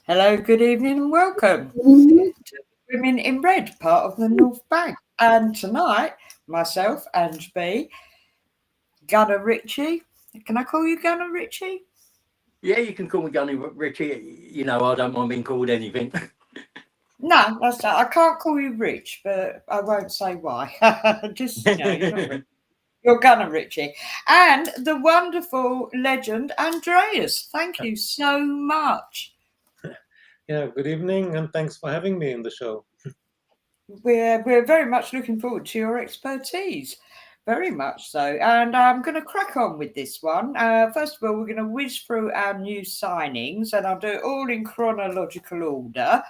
Hello, good evening, and welcome to Women in Red, part of the North Bank. And tonight, myself, Ange B, Gunnar Ritchie. Can I call you Gunnar Ritchie? Yeah, you can call me Gunny Richie. I don't mind being called anything. No, that's not. I can't call you Rich, but I won't say why. Just you're not Rich. You're Gunnar Ritchie, and the wonderful legend Andreas. Thank you so much. Yeah, good evening, and thanks for having me in the show. We're very much looking forward to your expertise. Very much so. And I'm going to crack on with this one. First of all, we're going to whiz through our new signings, and I'll do it all in chronological order.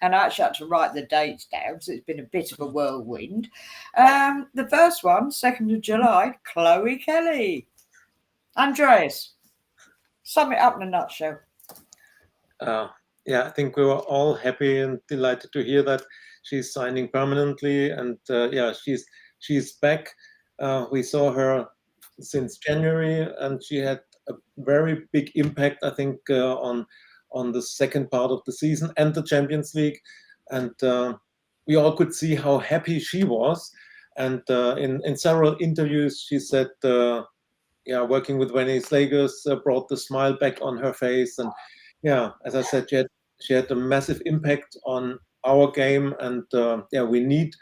And I actually had to write the dates down, so it's been a bit of a whirlwind. The first one, 2nd of July, Chloe Kelly. Andreas, sum it up in a nutshell. Yeah, I think we were all happy and delighted to hear that she's signing permanently, and yeah, she's back. We saw her since January, and she had a very big impact, I think, on the second part of the season and the Champions League, and we all could see how happy she was. And in several interviews, she said, yeah, working with Renee Slegers brought the smile back on her face, and yeah, as I said, she had a massive impact on our game, and yeah, we need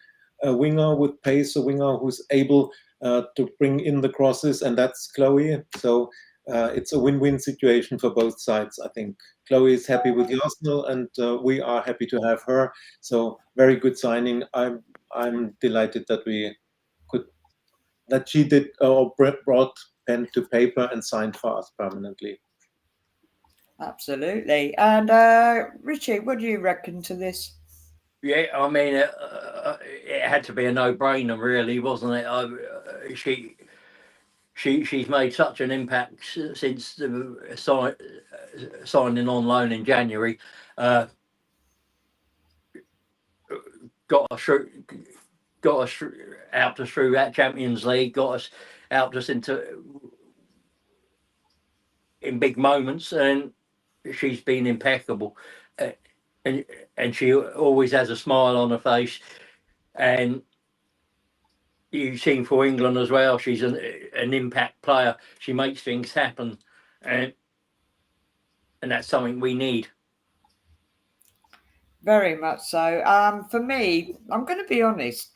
a winger with pace, a winger who's able to bring in the crosses, and that's Chloe. So it's a win-win situation for both sides. I think Chloe is happy with the Arsenal, and we are happy to have her. So very good signing. I'm delighted that we could that she did or brought pen to paper and signed for us permanently. Absolutely. And Richie, what do you reckon to this? Yeah, I mean, it had to be a no-brainer, really, wasn't it? She's made such an impact since the signing on loan in January. Uh, got us through, out us through that Champions League. Got us out us into in big moments, and she's been impeccable. Uh, and she always has a smile on her face, and you've seen for England as well. She's an impact player. She makes things happen, and that's something we need. Very much so. For me, I'm going to be honest.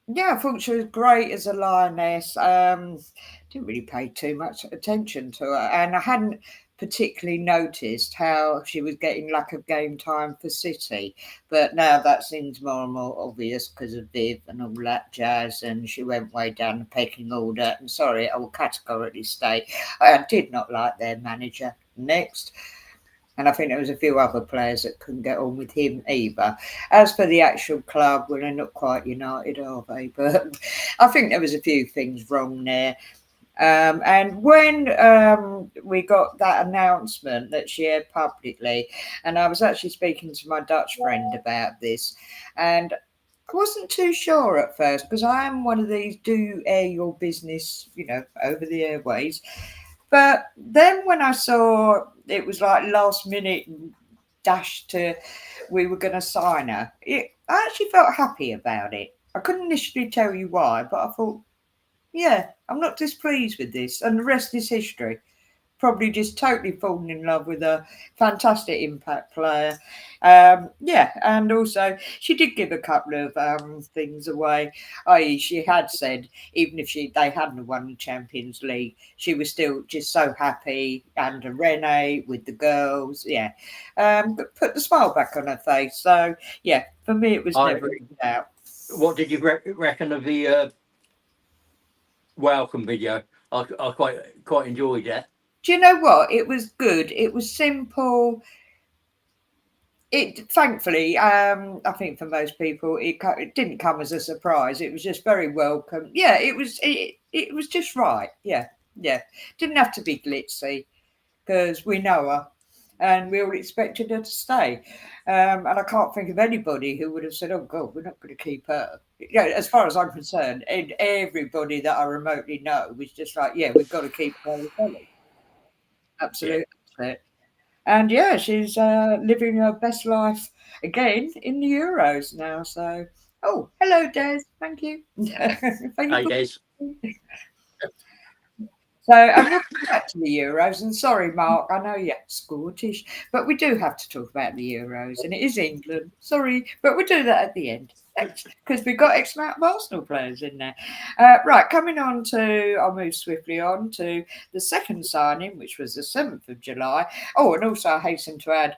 Yeah, I thought she was great as a lioness. Didn't really pay too much attention to her, and I hadn't particularly noticed how she was getting lack of game time for City. But now that seems more and more obvious because of Viv and all that jazz, and she went way down the pecking order. And sorry, I will categorically state I did not like their manager. Next. And I think there was a few other players that couldn't get on with him either. As for the actual club, well, they're not quite united, are they? But I think there was a few things wrong there. And when we got that announcement that she aired publicly, and I was actually speaking to my Dutch friend about this, and I wasn't too sure at first because I am one of these do air your business, over the airways. But then when I saw it was like last minute dash to we were going to sign her, I actually felt happy about it. I couldn't initially tell you why, but I thought, yeah, I'm not displeased with this. And the rest is history. Probably just totally fallen in love with a fantastic impact player. Yeah, and also she did give a couple of things away. I.e., she had said even if they hadn't won the Champions League, she was still just so happy. And Renee with the girls, yeah, but put the smile back on her face. So yeah, for me it was I never in doubt. What did you reckon of the welcome video? I quite enjoyed that. Do you know what? It was good. It was simple. It thankfully, I think for most people, it didn't come as a surprise. It was just very welcome. Yeah, it was just right. Yeah, yeah. Didn't have to be glitzy because we know her, and we all expected her to stay. And I can't think of anybody who would have said, "Oh God, we're not going to keep her." As far as I'm concerned, and everybody that I remotely know was just like, "Yeah, we've got to keep her." Yeah, Absolutely. And yeah, she's living her best life again in the Euros now. So, oh, hello, Des. Thank you. Thank you Hey, for. Des. So, and we'll come back to the Euros. And sorry, Mark, I know you're Scottish, but we do have to talk about the Euros, and it is England. Sorry, but we'll do that at the end because we've got X amount of Arsenal players in there. Right, coming on to, I'll move swiftly on to the second signing, which was the 7th of July. Oh, and also I hasten to add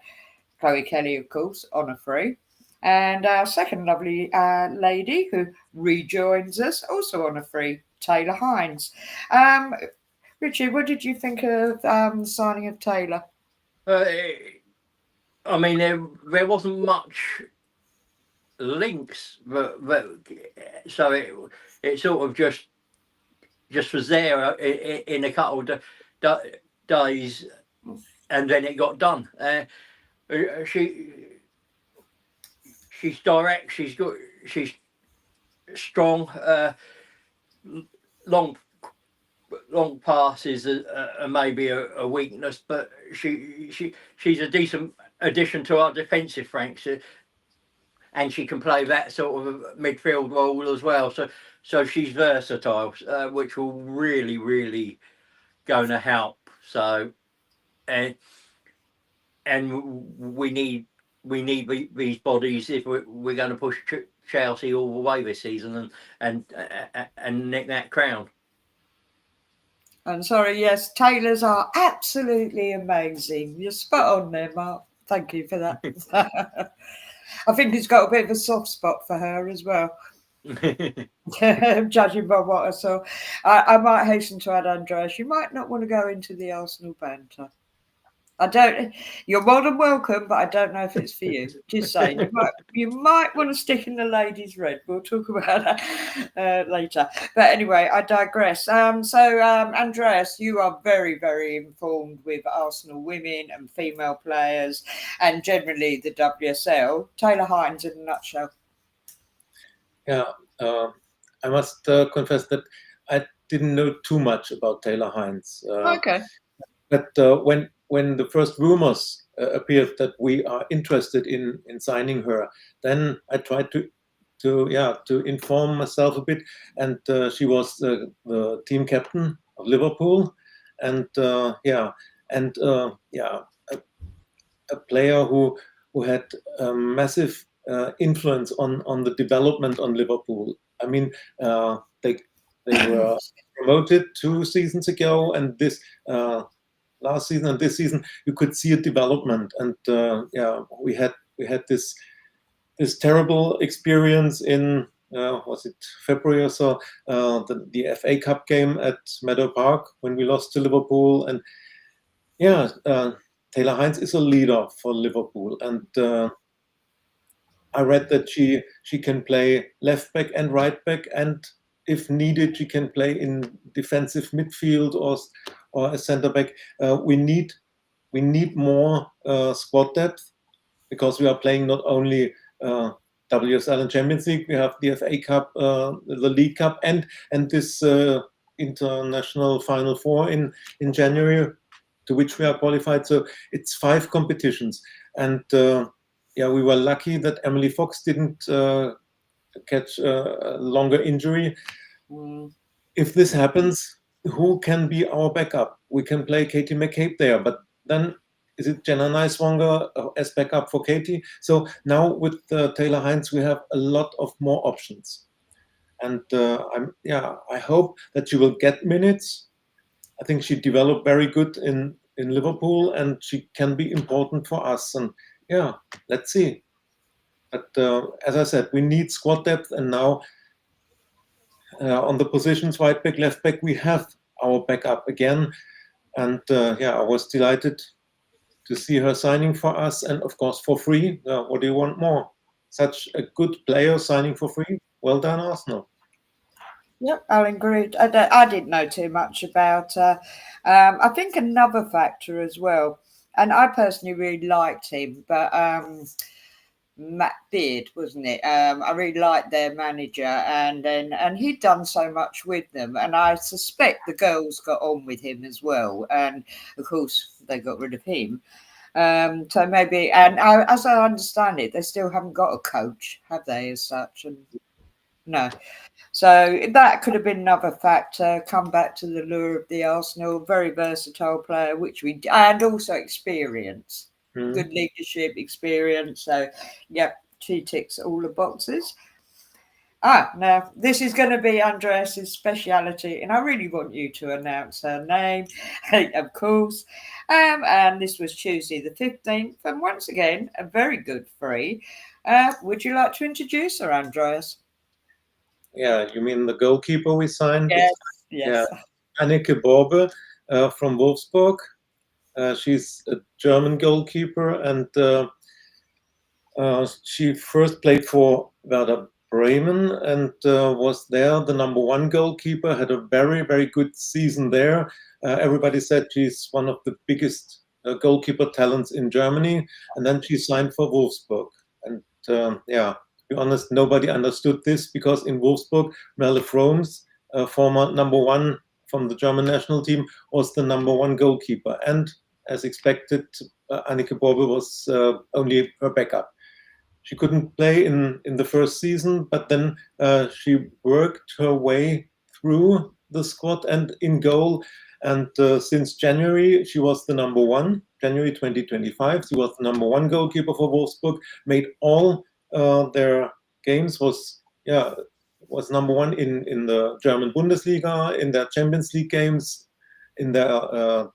Chloe Kelly, of course, on a free. And our second lovely lady who rejoins us, also on a free, Taylor Hines. Richard, what did you think of the signing of Taylor? I mean, there wasn't much links, but so it sort of just was there in a couple of days, and then it got done. She's direct. She's good. She's strong. Long passes are maybe a weakness, but she's a decent addition to our defensive ranks, and she can play that sort of midfield role as well. So she's versatile, which will really going to help. So, and we need these bodies if we're going to push Chelsea all the way this season and nick that crown. I'm sorry, yes, Taylors are absolutely amazing. You're spot on there, Mark. Thank you for that. I think he's got a bit of a soft spot for her as well. Judging by what I saw. I might hasten to add, Andreas, you might not want to go into the Arsenal banter. I don't. You're more than welcome, but I don't know if it's for you. Just saying, you might want to stick in the ladies' red. We'll talk about that later. But anyway, I digress. Andreas, you are very informed with Arsenal women and female players, and generally the WSL. Taylor Hines, in a nutshell. Yeah, I must confess that I didn't know too much about Taylor Hines. Okay. But when the first rumors appeared that we are interested in signing her, then I tried to inform myself a bit, and she was the team captain of Liverpool, and a player who had a massive influence on the development on Liverpool. I mean, they were promoted 2 seasons ago, and this last season and this season you could see a development. And we had this terrible experience in was it February or so, the FA Cup game at Meadow Park when we lost to Liverpool. And Taylor Hines is a leader for Liverpool, and I read that she can play left back and right back, and if needed, she can play in defensive midfield or a centre back. We need more squad depth, because we are playing not only WSL and Champions League. We have the FA Cup, the League Cup, and this international Final Four in January, to which we are qualified. So it's 5 competitions, and we were lucky that Emily Fox didn't catch a longer injury. If this happens, who can be our backup? We can play Katie McCabe there, but then is it Jenna Niswonger as backup for Katie? So now with Taylor Hines, we have a lot of more options, and I hope that she will get minutes. I think she developed very good in Liverpool, and she can be important for us. And let's see. But as I said, we need squad depth, and now on the positions right back, left back, we have our backup again. And I was delighted to see her signing for us, and of course for free. What do you want more? Such a good player signing for free. Well done, Arsenal. Yep, I'll agree. I didn't know too much about her. I think another factor as well, and I personally really liked him, but Matt Beard, wasn't it? I really liked their manager, and he'd done so much with them, and I suspect the girls got on with him as well. And of course, they got rid of him. So maybe, and as I understand it, they still haven't got a coach, have they, as such? And no. So that could have been another factor. Come back to the lure of the Arsenal, very versatile player, and also experience, good leadership experience. So, yeah, she ticks all the boxes. Now this is going to be Andreas's speciality, and I really want you to announce her name, of course. And this was Tuesday the 15th, and once again, a very good free. Would you like to introduce her, Andreas? Yeah, you mean the goalkeeper we signed? Yes, Yeah, yes. Anneke Borbe from Wolfsburg. She's a German goalkeeper, and she first played for Werder Bremen and was there the number one goalkeeper, had a very, very good season there. Everybody said she's one of the biggest goalkeeper talents in Germany. And then she signed for Wolfsburg. And yeah, to be honest, nobody understood this because in Wolfsburg, Merle Froms, former number one from the German national team, was the number one goalkeeper. And as expected, Anneke Borbe was only her backup. She couldn't play in the first season, but then she worked her way through the squad and in goal. And since January, she was the number one. January 2025, she was the number one goalkeeper for Wolfsburg. Made all their games. Was number one in the German Bundesliga, in their Champions League games, in their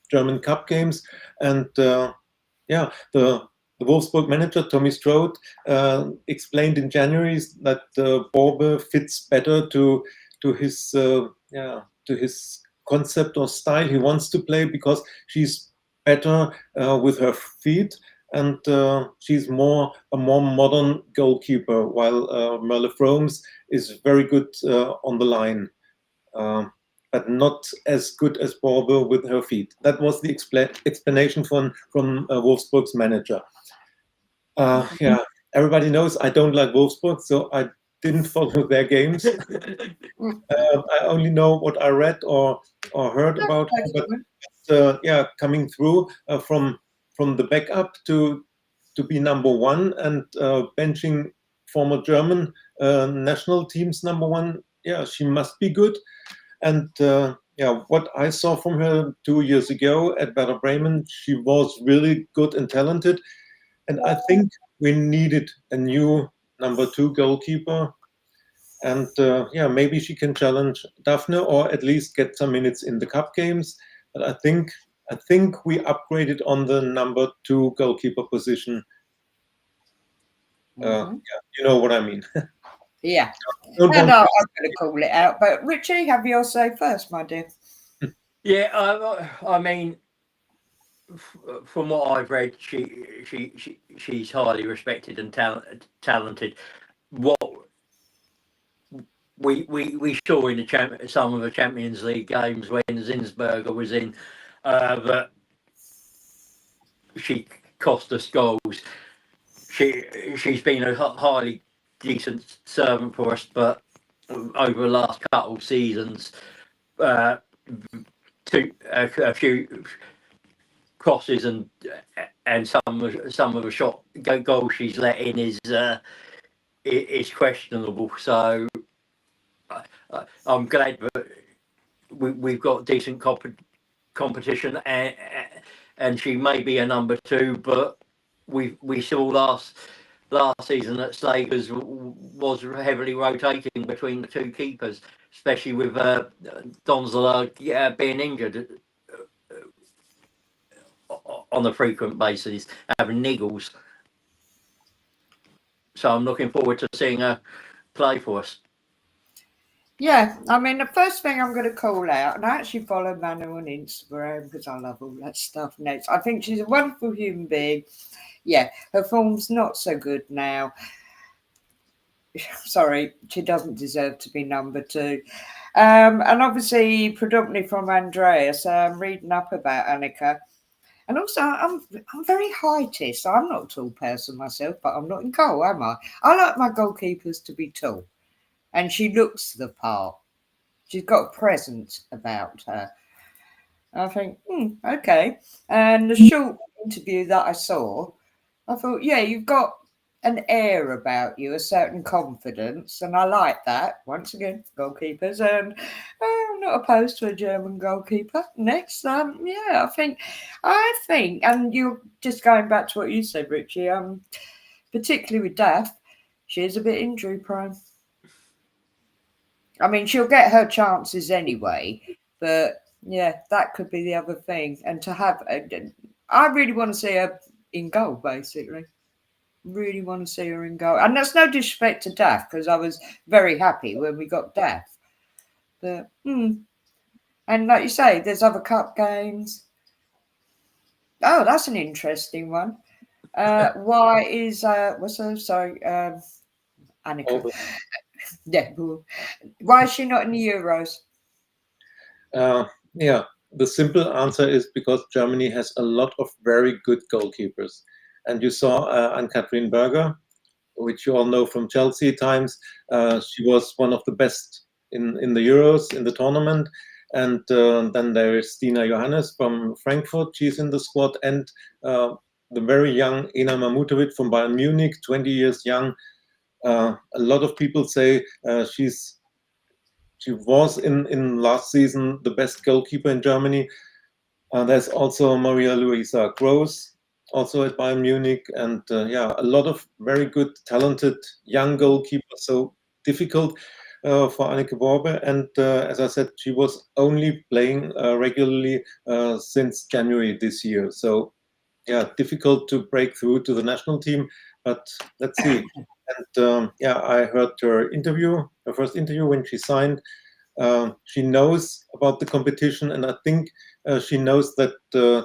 German Cup games, and yeah, the Wolfsburg manager, Tommy Strode, explained in January that Borbe fits better to his to his concept or style he wants to play because she's better with her feet and she's a more modern goalkeeper, while Merle Froms is very good on the line. But not as good as Borbe with her feet. That was the explanation from Wolfsburg's manager. Yeah, everybody knows I don't like Wolfsburg, so I didn't follow their games. I only know what I read or heard about her. But yeah, coming through from the backup to be number one and benching former German national team's number one. Yeah, she must be good. And yeah, what I saw from her 2 years ago at Werder Bremen, she was really good and talented. And I think we needed a new number two goalkeeper. And yeah, maybe she can challenge Daphne or at least get some minutes in the cup games. But I think we upgraded on the number two goalkeeper position. Yeah, you know what I mean. Yeah. No, I'm going to call it out. But Richie, have your say first, my dear. Yeah, I mean, from what I've read, she's highly respected and talented. What we saw in some of the Champions League games when Zinsberger was in, that she cost us goals. She's been a highly decent servant for us, but over the last couple of seasons, a few crosses and some of the shot goals she's let in is questionable. So I'm glad that we've got decent competition, and she may be a number two, but we saw last season that Slegers was heavily rotating between the two keepers, especially with Donzela being injured on a frequent basis, having niggles. So I'm looking forward to seeing her play for us. Yeah, I mean, the first thing I'm going to call out, and I actually follow Manu on Instagram because I love all that stuff. Next, I think she's a wonderful human being. Yeah, her form's not so good now. Sorry, she doesn't deserve to be number two. And obviously, predominantly from Andreas, I'm reading up about Anneke. And also, I'm very heighty, so I'm not a tall person myself, but I'm not in goal, am I? I like my goalkeepers to be tall. And she looks the part. She's got a presence about her. I think, okay. And the short interview that I saw, I thought, yeah, you've got an air about you, a certain confidence, and I like that. Once again, goalkeepers, and I'm not opposed to a German goalkeeper. Next, yeah, I think, and you're just going back to what you said, Richie. Particularly with Daff, she is a bit injury prone. I mean, she'll get her chances anyway, but yeah, that could be the other thing. And to have, I really want to see her in goal, basically. Really want to see her in goal. And that's no disrespect to Daff, because I was very happy when we got Daff. But, and like you say, there's other cup games. Oh, that's an interesting one. Why is, what's her, sorry, Annika. Yeah. Why is she not in the Euros? Yeah, the simple answer is because Germany has a lot of very good goalkeepers. And you saw Ann-Kathrin Berger, which you all know from Chelsea times. She was one of the best in the Euros, in the tournament. And then there is Stina Johannes from Frankfurt. She's in the squad. And the very young Ena Mamutovic from Bayern Munich, 20 years young. A lot of people say she was in last season the best goalkeeper in Germany. There's also Maria Luisa Gross, also at Bayern Munich, and yeah, a lot of very good, talented young goalkeepers. So difficult for Anneke Borbe, and as I said, she was only playing regularly since January this year. So yeah, difficult to break through to the national team, but let's see. And yeah, I heard her first interview when she signed. She knows about the competition, and I think she knows that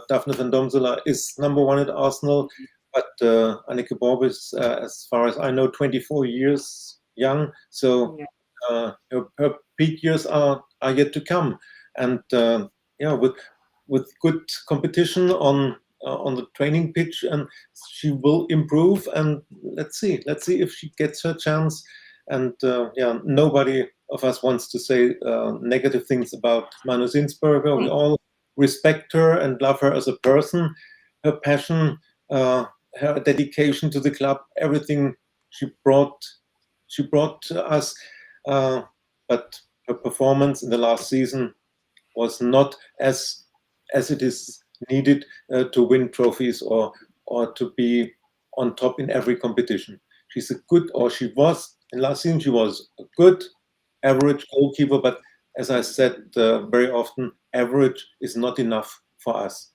Daphne van Domsela is number one at Arsenal, but Anneke Borbe is, as far as I know, 24 years young. So her peak years are yet to come, and yeah, with good competition on the training pitch, and she will improve. And let's see if she gets her chance. And yeah, nobody of us wants to say negative things about Manu Zinsberger. We all respect her and love her as a person. Her passion, her dedication to the club, everything she brought to us. But her performance in the last season was not as it is needed to win trophies or to be on top in every competition. She was in last season. She was a good average goalkeeper, but as I said very often, average is not enough for us,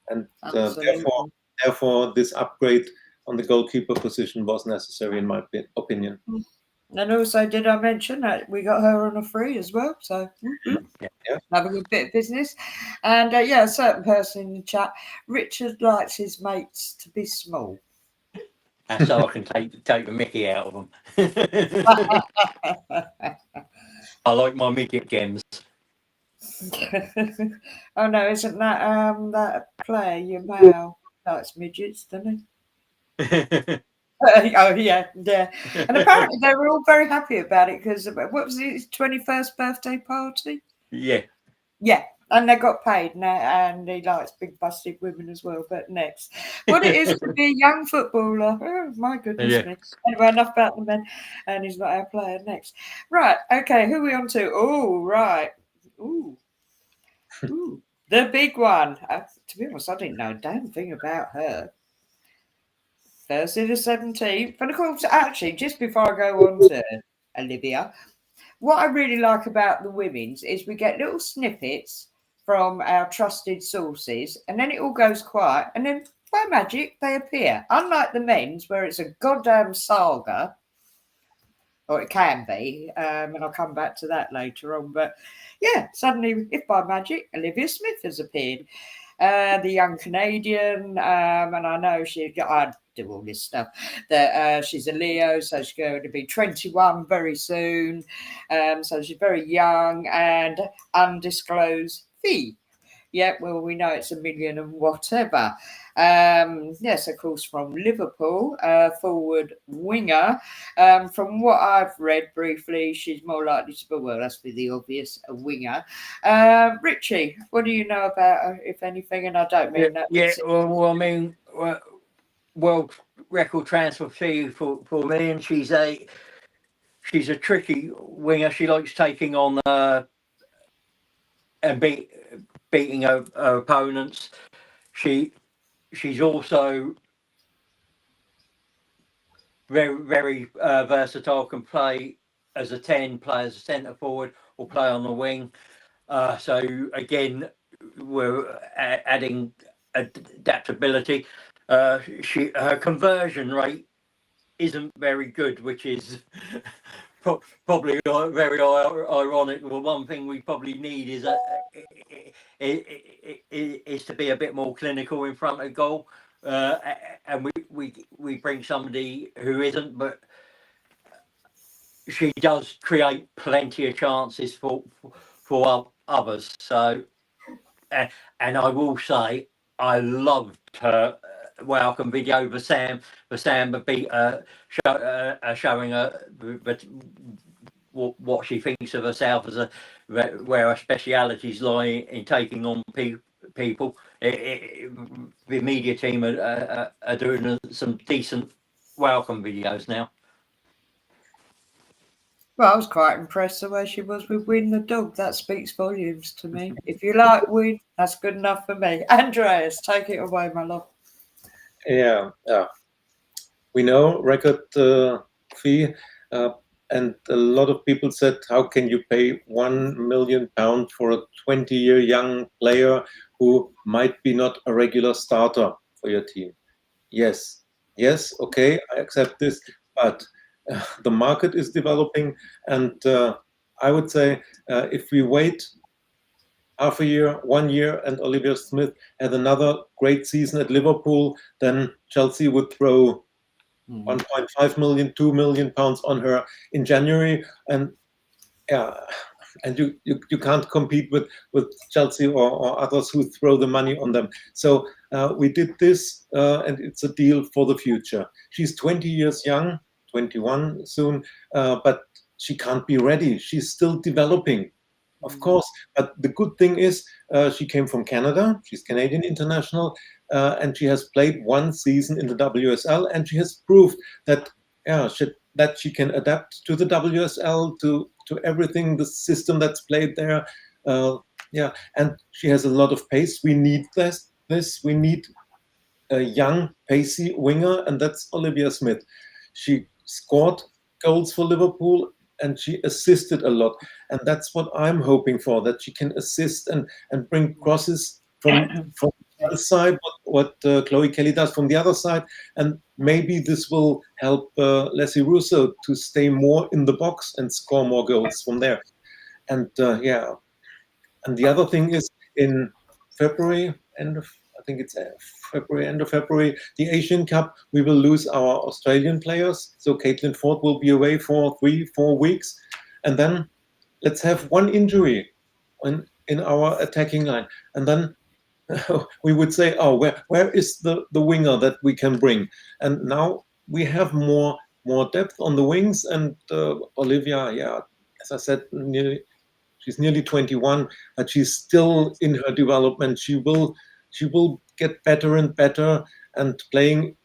and therefore this upgrade on the goalkeeper position was necessary in my opinion. And also, did I mention that we got her on a free as well? So have a good bit of business. And yeah, a certain person in the chat, Richard likes his mates to be small. That's so I can take the mickey out of them. I like my Mickey games. Oh no, isn't that that player your male likes midgets, doesn't he? Oh yeah. And apparently they were all very happy about it because what was it, his 21st birthday party? Yeah, and they got paid now, and he likes big busted women as well. But next, what it is to be a young footballer? Oh my goodness me! Anyway, enough about the men, and he's not our player. Next, right? Okay, who are we on to? Oh, right. Ooh, the big one. To be honest, I didn't know a damn thing about her. Thursday the 17th. And of course, actually, just before I go on to Olivia, what I really like about the women's is we get little snippets from our trusted sources, and then it all goes quiet, and then by magic they appear. Unlike the men's, where it's a goddamn saga, or it can be, and I'll come back to that later on. But yeah, suddenly, if by magic, Olivia Smith has appeared. The young Canadian, and I know I do all this stuff, that she's a Leo, so she's going to be 21 very soon. So she's very young and undisclosed fee. Yeah, well, we know it's 1 million and whatever. Yes, of course, from Liverpool, forward winger. From what I've read briefly, she's more likely to be, well, that's be the obvious, a winger. Richie, what do you know about her, if anything? And I don't mean that. Yeah. Well, I mean, world record transfer fee for me, and she's a tricky winger. She likes taking on and beating her opponents. She's also very versatile. Can play as a 10, play as a centre forward, or play on the wing. So again, we're adding adaptability. Her conversion rate isn't very good, which is probably very ironic. Well, one thing we probably need is to be a bit more clinical in front of goal, and we bring somebody who isn't, but she does create plenty of chances for others. So, and I will say, I loved her welcome video for Sam beat showing her but what she thinks of herself as where her specialities lie in taking on people. The media team are doing some decent welcome videos now. Well, I was quite impressed the way she was with Win the dog. That speaks volumes to me. If you like Win, that's good enough for me. Andreas, take it away, my love. Yeah. We know record fee, and a lot of people said, how can you pay £1 million for a 20-year young player who might be not a regular starter for your team? Yes, okay, I accept this, but the market is developing, and I would say if we wait half a year, 1 year, and Olivia Smith had another great season at Liverpool, then Chelsea would throw 1.5 million, £2 million on her in January, and you can't compete with Chelsea or others who throw the money on them. So we did this, and it's a deal for the future. She's 20 years young, 21 soon, but she can't be ready. She's still developing, of course. But the good thing is she came from Canada. She's Canadian international, and she has played one season in the WSL, and she has proved that she can adapt to the WSL, to everything, the system that's played there. And she has a lot of pace. We need this. We need a young, pacey winger, and that's Olivia Smith. She scored goals for Liverpool, and she assisted a lot. And that's what I'm hoping for, that she can assist and bring crosses from one side, what Chloe Kelly does from the other side. And maybe this will help Leslie Russo to stay more in the box and score more goals from there. And and the other thing is, in February, end of February, the Asian Cup, we will lose our Australian players. So Caitlin Ford will be away for 3-4 weeks. And then let's have one injury in our attacking line. And then we would say, oh, where is the winger that we can bring? And now we have more depth on the wings. And Olivia, as I said, she's nearly 21, but she's still in her development. She will get better and better, and playing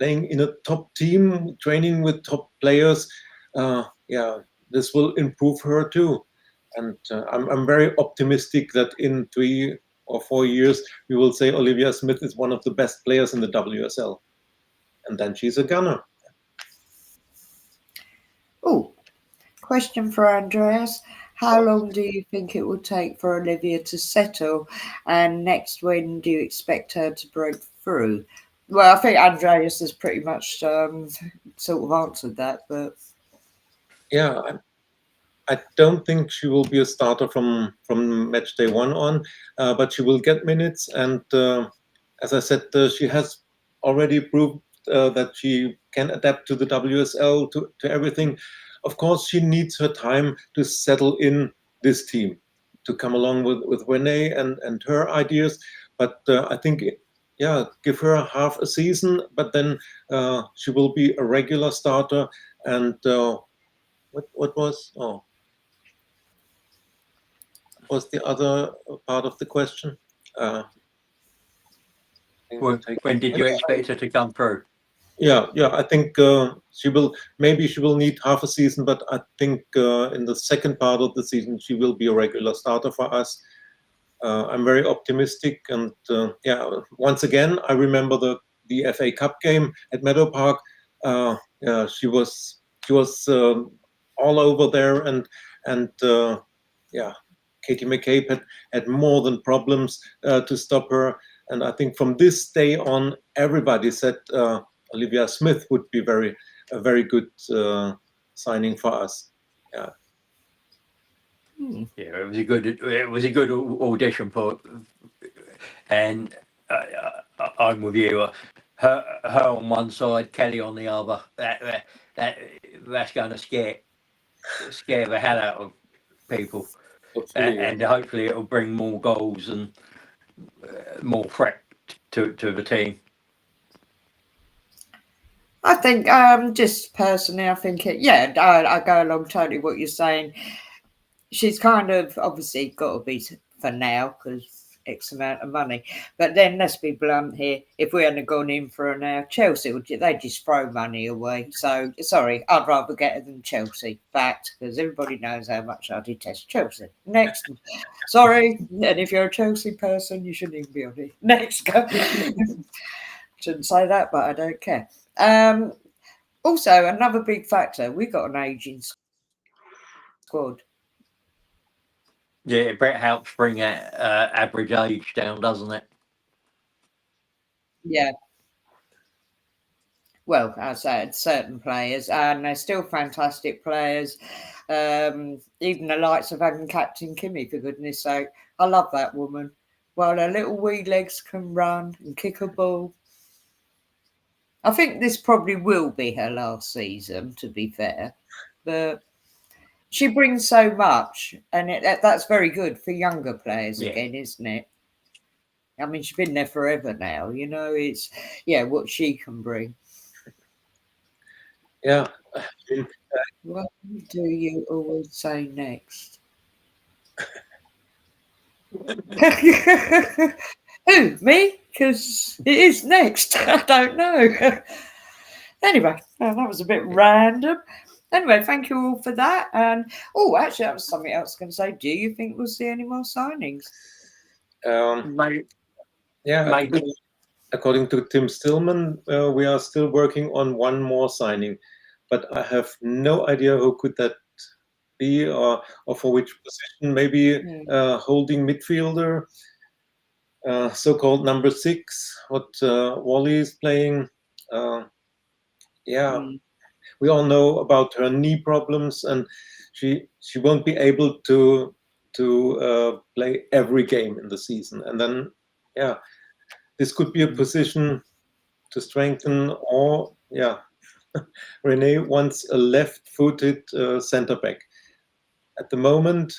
in a top team, training with top players. This will improve her too. And I'm very optimistic that in 3 or 4 years we will say Olivia Smith is one of the best players in the WSL, and then she's a gunner. Oh, question for Andreas. How long do you think it will take for Olivia to settle? And next, when do you expect her to break through? Well, I think Andreas has pretty much sort of answered that, but I don't think she will be a starter from match day 1 on, but she will get minutes. And as I said, she has already proved that she can adapt to the WSL, to everything. Of course, she needs her time to settle in this team. to come along with Renee and her ideas. But I think, give her half a season, but then she will be a regular starter. And what was the other part of the question? When did you expect her to come through? Yeah, I think she will need half a season, but I think in the second part of the season she will be a regular starter for us. I'm very optimistic, and once again I remember the FA Cup game at Meadow Park. She was all over there, and Katie McCabe had more than problems to stop her. And I think from this day on, everybody said Olivia Smith would be a very good signing for us. Yeah. Yeah, it was a good audition for, and I'm with you. Her on one side, Kelly on the other. That's going to scare the hell out of people, and hopefully it'll bring more goals and more threat to the team. I think, just personally, I think I go along totally what you're saying. She's kind of obviously got to be for now because X amount of money. But then let's be blunt here. If we hadn't gone in for her now, Chelsea they just throw money away. So sorry, I'd rather get her than Chelsea. Fact, because everybody knows how much I detest Chelsea. Next, sorry, and if you're a Chelsea person, you shouldn't even be on it. Next, go. Shouldn't say that, but I don't care. Also, another big factor: we got an aging squad. Yeah, Brett helps bring average age down, doesn't it? Yeah. Well, I said certain players, and they're still fantastic players. Even the likes of having Captain Kimmy, for goodness sake. I love that woman. While her little wee legs can run and kick a ball. I think this probably will be her last season, to be fair. But she brings so much, and that's very good for younger players again, isn't it? I mean, she's been there forever now. It's what she can bring. Yeah. What do you always say next? Who, me? Because it is next. I don't know. Anyway, that was a bit random. Anyway, thank you all for that. And actually, that was something else I was going to say. Do you think we'll see any more signings? Maybe. According to Tim Stillman, we are still working on one more signing, but I have no idea who could that be or for which position. Maybe holding midfielder, so-called number 6, what Wally is playing. We all know about her knee problems, and she won't be able to play every game in the season. And then, this could be a position to strengthen. Or Renee wants a left-footed centre back. At the moment,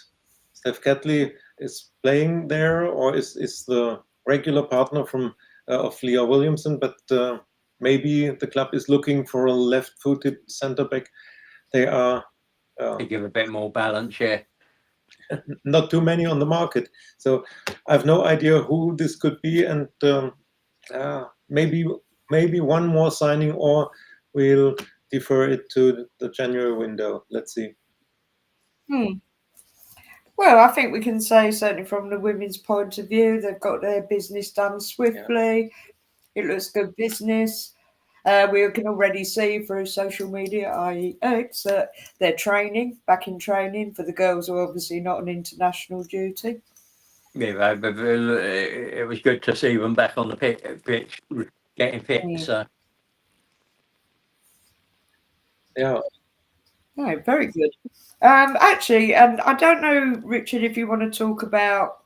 Steph Catley is playing there, or is the regular partner of Leah Williamson, but maybe the club is looking for a left-footed centre back. They are to give a bit more balance, not too many on the market, so I have no idea who this could be, and maybe one more signing, or we'll defer it to the January window. Let's see. Well, I think we can say, certainly from the women's point of view, they've got their business done swiftly. It looks good business. We can already see through social media, i.e. X, that they're back in training for the girls who are obviously not on international duty. Yeah, but it was good to see them back on the pitch getting fit. So. Yeah. No, very good. Actually, and I don't know, Richard, if you want to talk about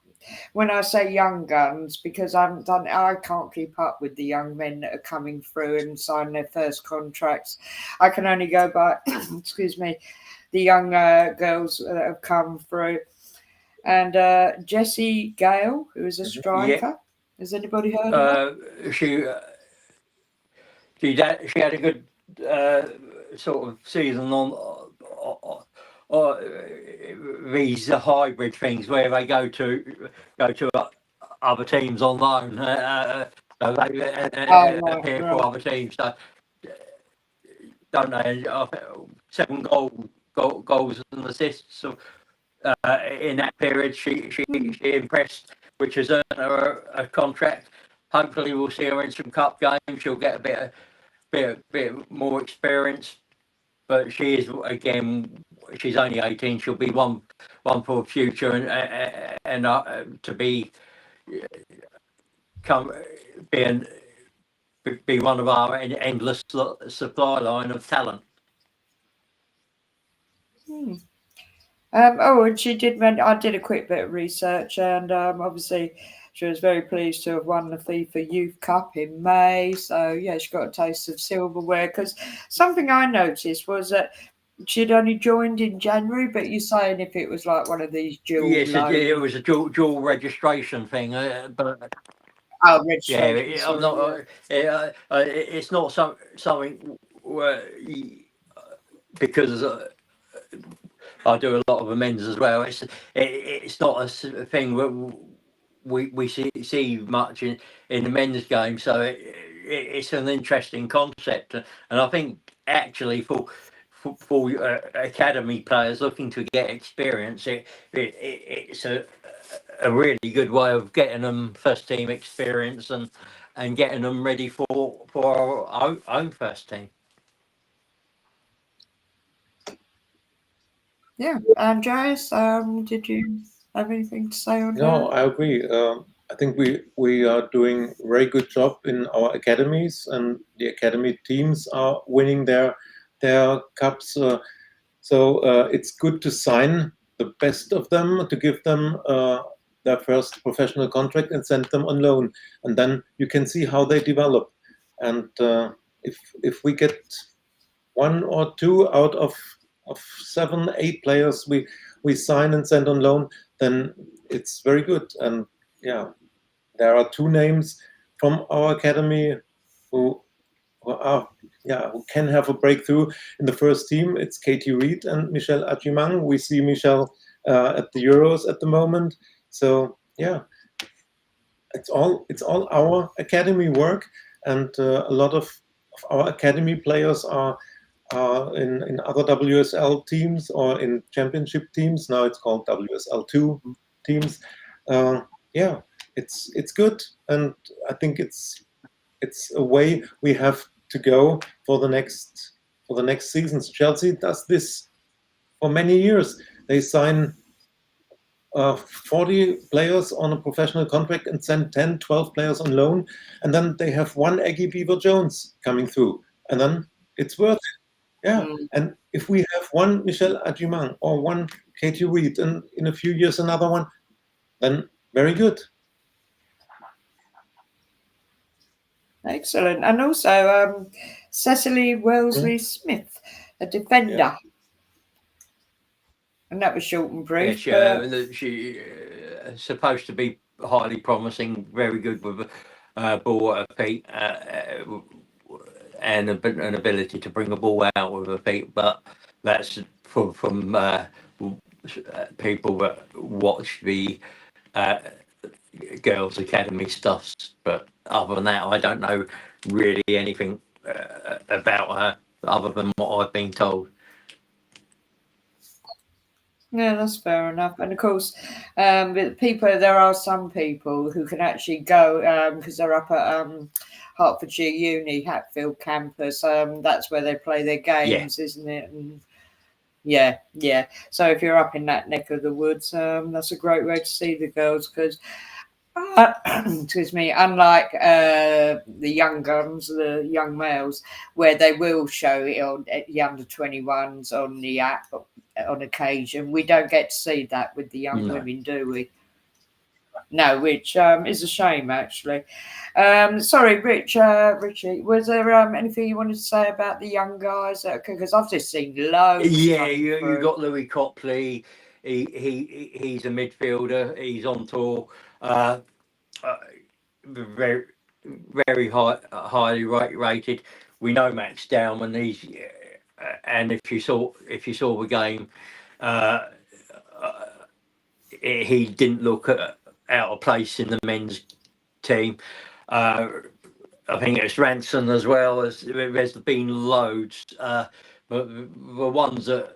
when I say young guns, because I can't keep up with the young men that are coming through and sign their first contracts. I can only go by, excuse me, the young girls that have come through. and Jessie Gale, who is a striker. Has anybody heard of her? She had a good sort of season on these hybrid things where they go to other teams on loan. So they appear for other teams. So, don't they? 7 goals and assists in that period. She impressed, which has earned her a contract. Hopefully, we'll see her in some cup games. She'll get a bit more experience. But she is, again, she's only 18. She'll be one for the future, and to be one of our endless supply line of talent. And she did. I did a quick bit of research, and obviously, she was very pleased to have won the FIFA Youth Cup in May. So yeah, she got a taste of silverware. Because something I noticed was that she'd only joined in January, but you're saying if it was like one of these dual. Yes, it was a dual registration thing, but. Registration. Yeah, I'm not. It's not something where because I do a lot of amends as well. It's not a thing where we see much in the men's game. So it's an interesting concept, and I think actually for academy players looking to get experience, it's a really good way of getting them first team experience and getting them ready for our own first team. Yeah, Andreas, did you have anything to say on that? No, I agree. I think we are doing a very good job in our academies, and the academy teams are winning their cups. So it's good to sign the best of them, to give them their first professional contract and send them on loan, and then you can see how they develop. And if we get 1 or 2 out of 7, 8 players we sign and send on loan, then it's very good. And yeah, there are 2 names from our academy who can have a breakthrough in the first team. It's Katie Reed and Michelle Adjimang. We see Michelle at the Euros at the moment. So yeah, it's all our academy work, and a lot of our academy players are in other WSL teams or in championship teams. Now it's called WSL2 teams. Yeah, it's good, and I think it's a way we have to go for the next seasons. Chelsea does this for many years. They sign 40 players on a professional contract and send 10, 12 players on loan, and then they have 1 Aggie Beaver-Jones coming through, and then it's worth it. Yeah, and if we have 1 Michelle Adjimang or 1 Katie Reed, and in a few years another one, then very good. Excellent. And also Cecily Wellesley-Smith, a defender. Yeah. And that was short and brief. Yes, she supposed to be highly promising, very good with ball at her feet, and an ability to bring a ball out with her feet. But that's from people that watch the girls' academy stuff. But other than that, I don't know really anything about her other than what I've been told. Yeah, that's fair enough. And of course, there are some people who can actually go because they're up at Hertfordshire Uni, Hatfield campus. That's where they play their games, isn't it? And yeah. So if you're up in that neck of the woods, that's a great way to see the girls because, excuse me, unlike the young guns, the young males, where they will show it on the under-21s on the app on occasion, we don't get to see that with the young women, do we? No, which is a shame, actually. Sorry, Richie, was there anything you wanted to say about the young guys? Because I've just seen loads. Yeah, you got Louis Copley He's a midfielder. He's on tour. Very highly rated. We know Max Dowman. And if you saw the game, he didn't look out of place in the men's team. I think it's Ranson as well. There's been loads, but the ones that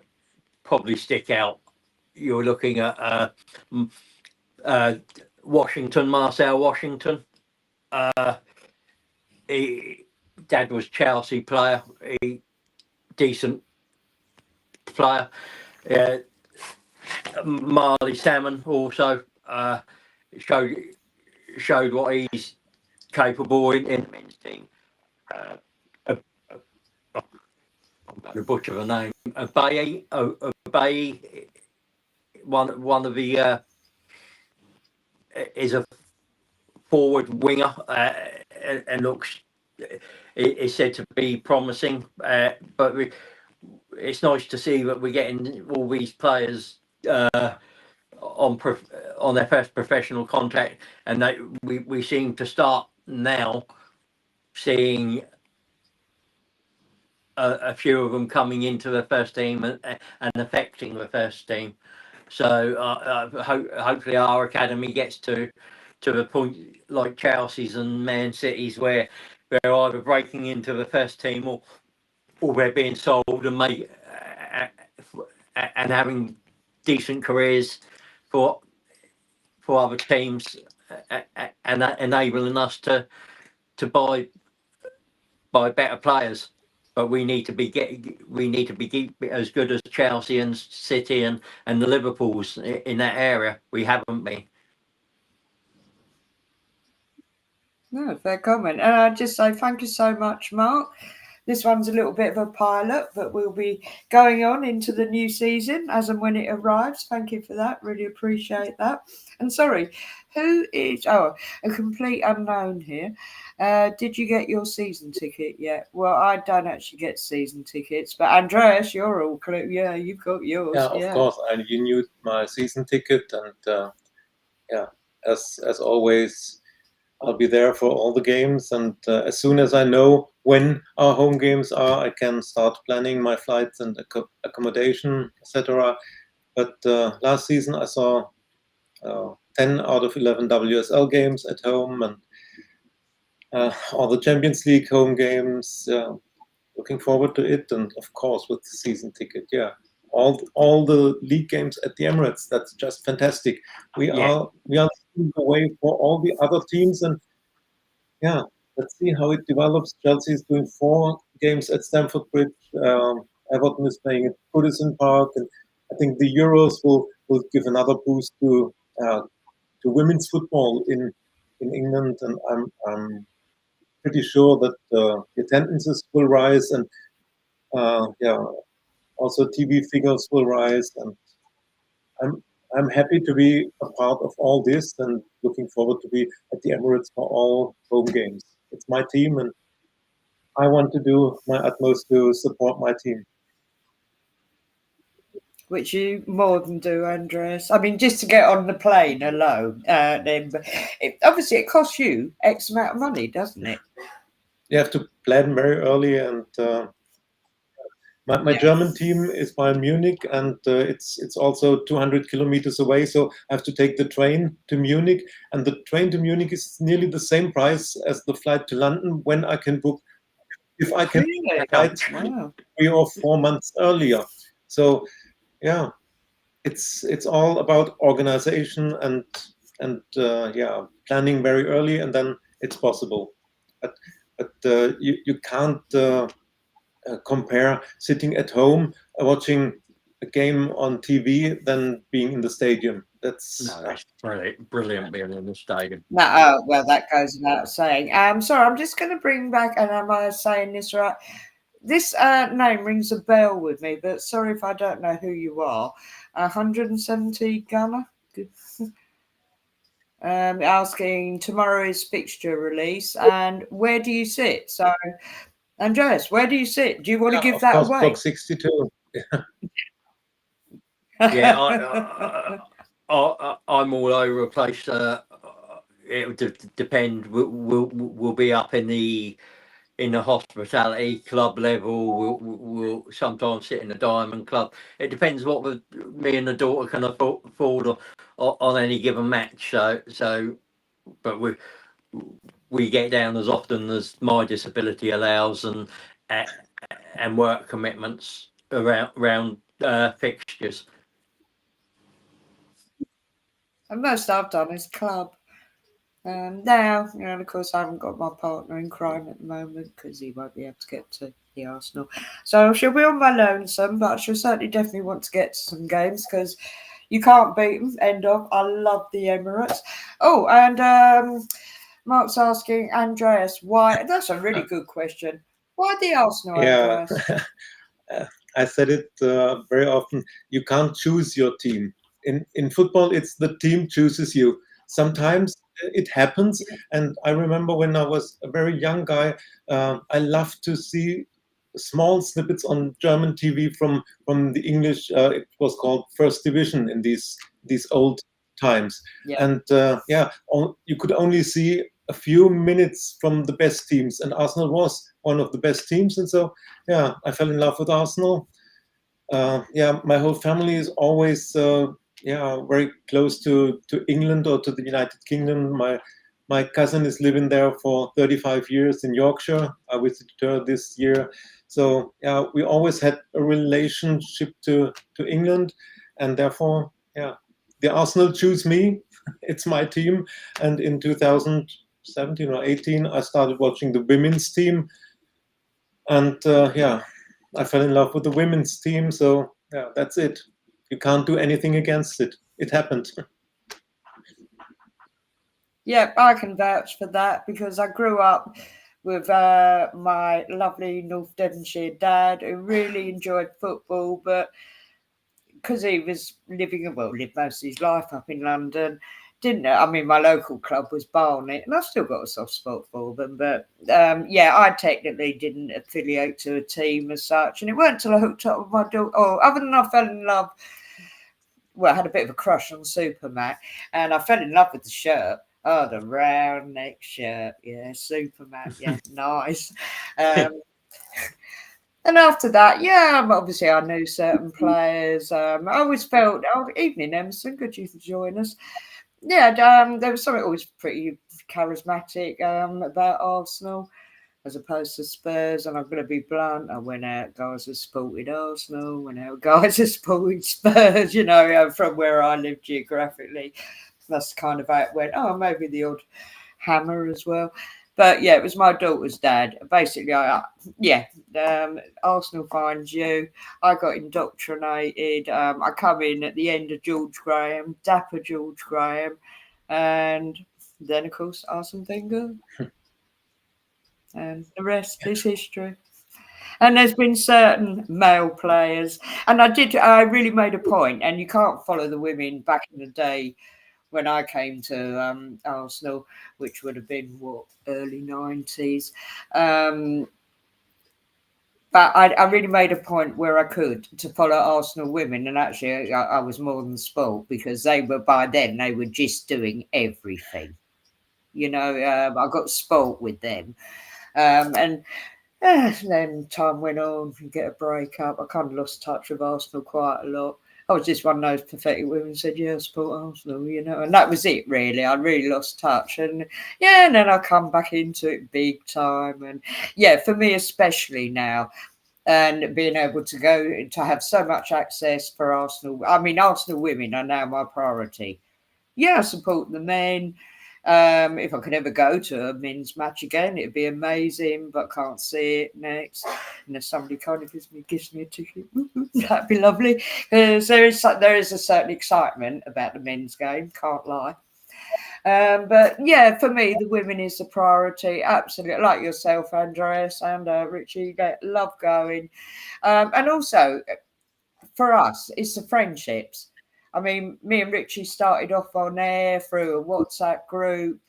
probably stick out, you're looking at Washington, Marcel Washington. Dad was Chelsea player. Decent player. Marley Salmon also showed what he's capable in the men's team. I'm going to butcher the name. Obey, one of the is a forward winger and looks is said to be promising. But it's nice to see that we're getting all these players on their first professional contract, and that we seem to start now seeing a few of them coming into the first team and affecting the first team. So hopefully our academy gets to the point like Chelsea's and Man City's, where they're either breaking into the first team or they're being sold and and having decent careers for other teams, and enabling us to buy better players. But we need to be as good as Chelsea and City and the Liverpools in that area. We haven't been. No, fair comment. And I'd just say thank you so much, Mark. This one's a little bit of a pilot, but we'll be going on into the new season as and when it arrives. Thank you for that. Really appreciate that. And sorry, who is, a complete unknown here. Did you get your season ticket yet? Well, I don't actually get season tickets, but Andreas, you're all clear. Yeah, you've got yours. Yeah, of course. I renewed my season ticket, and as always, I'll be there for all the games. And as soon as I know when our home games are, I can start planning my flights and accommodation, etc. But last season I saw 10 out of 11 WSL games at home, and all the Champions League home games. Looking forward to it, and of course with the season ticket, all the league games at the Emirates. That's just fantastic. We are leading the way for all the other teams, and let's see how it develops. Chelsea is doing 4 games at Stamford Bridge. Everton is playing at Goodison Park, and I think the Euros will give another boost to women's football in England, and I'm pretty sure that the attendances will rise, and also TV figures will rise, and I'm happy to be a part of all this, and looking forward to be at the Emirates for all home games. It's my team, and I want to do my utmost to support my team. Which you more than do, Andreas. I mean, just to get on the plane alone, then obviously it costs you X amount of money, doesn't it? You have to plan very early, and my German team is by Munich, and it's also 200 kilometers away, so I have to take the train to Munich, and the train to Munich is nearly the same price as the flight to London when I can book, if I can book 3 or 4 months earlier. So it's all about organization and planning very early, and then it's possible. But you can't compare sitting at home watching a game on TV than being in the stadium. That's brilliant being in the stadium. No, well, that goes without saying. Sorry, I'm just going to bring back, and am I saying this right? This name rings a bell with me, but sorry if I don't know who you are. 170 Gunner? Asking tomorrow's fixture release, and where do you sit? So, Andreas, where do you sit? Do you want to give that away? Block 62. Yeah, I'm all over the place. It'll depend. We'll be up in the hospitality club level. We'll sometimes sit in the diamond club. It depends what me and the daughter can afford on any given match. But we get down as often as my disability allows, and work commitments around fixtures. And most I've done is club. Now, of course, I haven't got my partner in crime at the moment because he won't be able to get to the Arsenal. So she'll be on my lonesome, but she'll certainly definitely want to get to some games because you can't beat them. End of. I love the Emirates. Oh, and Mark's asking Andreas why. That's a really good question. Why the Arsenal, Andreas? I said it very often. You can't choose your team. In football, it's the team chooses you. Sometimes it happens, and I remember when I was a very young guy, I loved to see small snippets on German TV from the English. It was called First Division in these old times, and you could only see a few minutes from the best teams, and Arsenal was one of the best teams, and so I fell in love with Arsenal. My whole family is always very close to England or to the United Kingdom. My cousin is living there for 35 years in Yorkshire. I visited her this year. So we always had a relationship to England, and therefore the Arsenal choose me. It's my team. And in 2017 or 18, I started watching the women's team, and I fell in love with the women's team. So that's it. You can't do anything against it. It happened. Yeah, I can vouch for that because I grew up with my lovely North Devonshire dad who really enjoyed football, but because he was lived most of his life up in London, didn't know. I mean, my local club was Barnet, and I've still got a soft spot for them. But I technically didn't affiliate to a team as such, and it weren't until I hooked up with my daughter. Oh, other than I fell in love. Well, I had a bit of a crush on Superman, and I fell in love with the shirt. Oh, the round neck shirt, yeah, Superman, yeah, nice. And after that, obviously I knew certain players. I always felt, evening Emerson, good you to join us. Yeah, there was something always pretty charismatic about Arsenal as opposed to Spurs. And I'm going to be blunt, I went out, guys that supported Arsenal, went out, guys that supported Spurs, from where I live geographically. That's kind of how it went. Oh, maybe the odd hammer as well. But yeah, it was my daughter's dad. Basically, Arsenal finds you. I got indoctrinated. I come in at the end of George Graham, dapper George Graham, and then of course Arsene Wenger, and the rest is history. And there's been certain male players, and I really made a point, and you can't follow the women back in the day when I came to Arsenal, which would have been early 90s. But I really made a point where I could to follow Arsenal women, and actually I was more than spoilt because they were just doing everything. I got spoilt with them, and then time went on. You get a breakup. I kind of lost touch with Arsenal quite a lot. I was just one of those pathetic women who said, yeah, I support Arsenal, and that was it, really. I really lost touch. And and then I come back into it big time. And for me, especially now, and being able to go to have so much access for Arsenal. I mean, Arsenal women are now my priority. Yeah, I support the men. If I could ever go to a men's match again, it'd be amazing, but can't see it next. And if somebody kind of gives me a ticket, that'd be lovely. Because there is a certain excitement about the men's game, can't lie. But for me, the women is the priority. Absolutely, like yourself, Andreas and Richie, love going. And also, for us, it's the friendships. I mean, me and Richie started off on air through a WhatsApp group.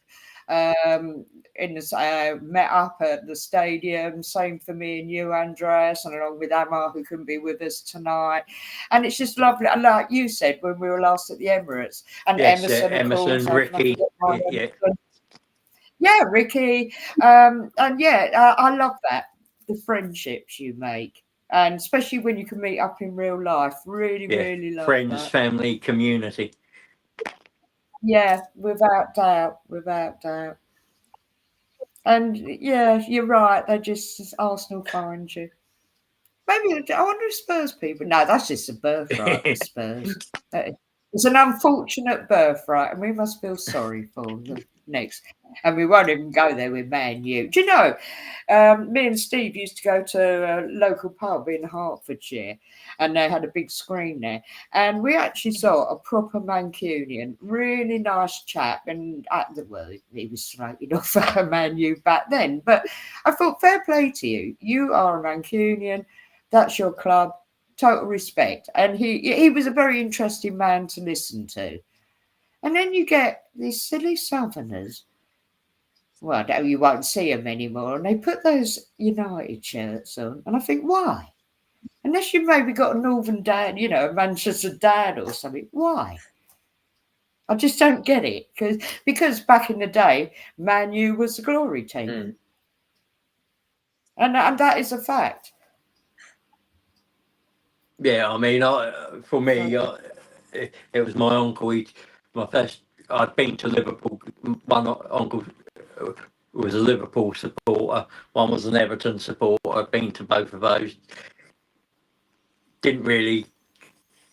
in the met up at the stadium. Same for me and you, Andreas, and along with Amar, who couldn't be with us tonight. And it's just lovely. And like you said when we were last at the Emirates, and Yes, Emerson, of course, Ricky, yeah. Yeah, Ricky. And yeah, I love that, the friendships you make. And especially when you can meet up in real life. Really, Yeah. really love Friends, that. family, community. Yeah, without doubt, without doubt. And yeah, you're right. They just Arsenal find you. Maybe I wonder if Spurs people. No, that's just a birthright for Spurs. It's an unfortunate birthright, and we must feel sorry for them next. And we won't even go there with Man U. Do you know? Me and Steve used to go to a local pub in Hertfordshire, and they had a big screen there. And we actually saw a proper Mancunian, really nice chap. And well, he was slated off for Man U back then. But I thought, fair play to you. You are a Mancunian. That's your club. Total respect. And he was a very interesting man to listen to. And then you get these silly Southerners. Well, no, you won't see them anymore. And they put those United shirts on. And I think, why? Unless you maybe got a Northern dad, a Manchester dad or something. Why? I just don't get it. Because back in the day, Man U was the glory team. And that is a fact. Yeah, I mean, for me, it was my uncle. I'd been to Liverpool. One uncle was a Liverpool supporter. One was an Everton supporter. I'd been to both of those. Didn't really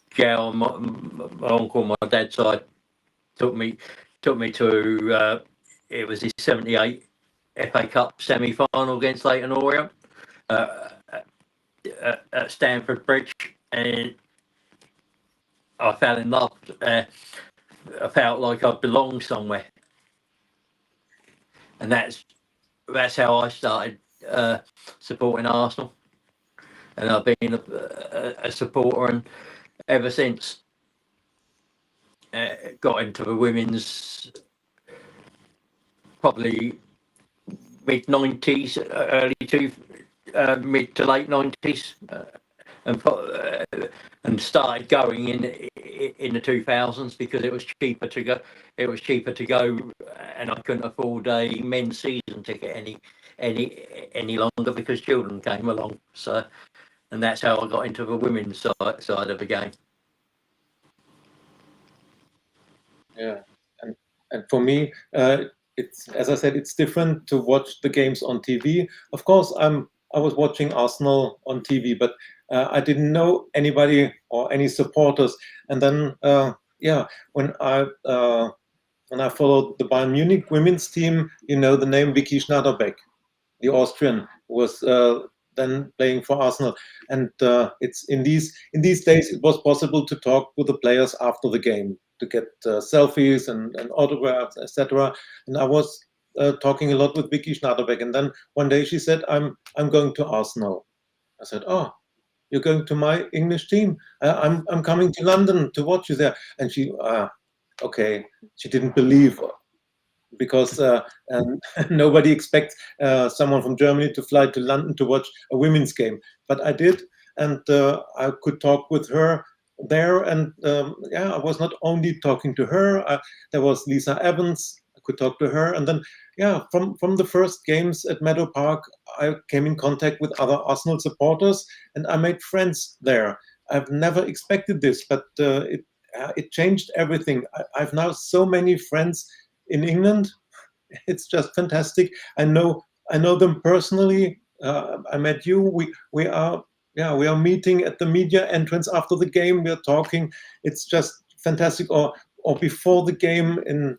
gel. My uncle, on my dad's side, took me to. It was his '78 FA Cup semi-final against Leyton Orient at Stamford Bridge, and I fell in love. I felt like I belonged somewhere, and that's how I started supporting Arsenal, and I've been a supporter, and ever since. Got into the women's probably mid '90s, mid to late '90s, and started going in the 2000s because it was cheaper to go. It was cheaper to go, and I couldn't afford a men's season ticket any longer because children came along. So, and that's how I got into the women's side of the game. Yeah, and for me, it's, as I said, it's different to watch the games on TV. Of course, I was watching Arsenal on TV, but I didn't know anybody or any supporters. And then, when I followed the Bayern Munich women's team, the name Vicky Schnaderbeck, the Austrian, was then playing for Arsenal. And it's in these days it was possible to talk with the players after the game, to get selfies and autographs, etc. And I was talking a lot with Vicky Schnaderbeck. And then one day she said, "I'm going to Arsenal." I said, "Oh, you're going to my English team? I'm coming to London to watch you there." And she, okay, she didn't believe, because nobody expects someone from Germany to fly to London to watch a women's game. But I did, and I could talk with her there. And I was not only talking to her. There was Lisa Evans. I could talk to her, and then from the first games at Meadow Park, I came in contact with other Arsenal supporters, and I made friends there. I've never expected this, but it changed everything. I've now so many friends in England. It's just fantastic. I know them personally. I met you. We are meeting at the media entrance after the game. We are talking. It's just fantastic. Or before the game in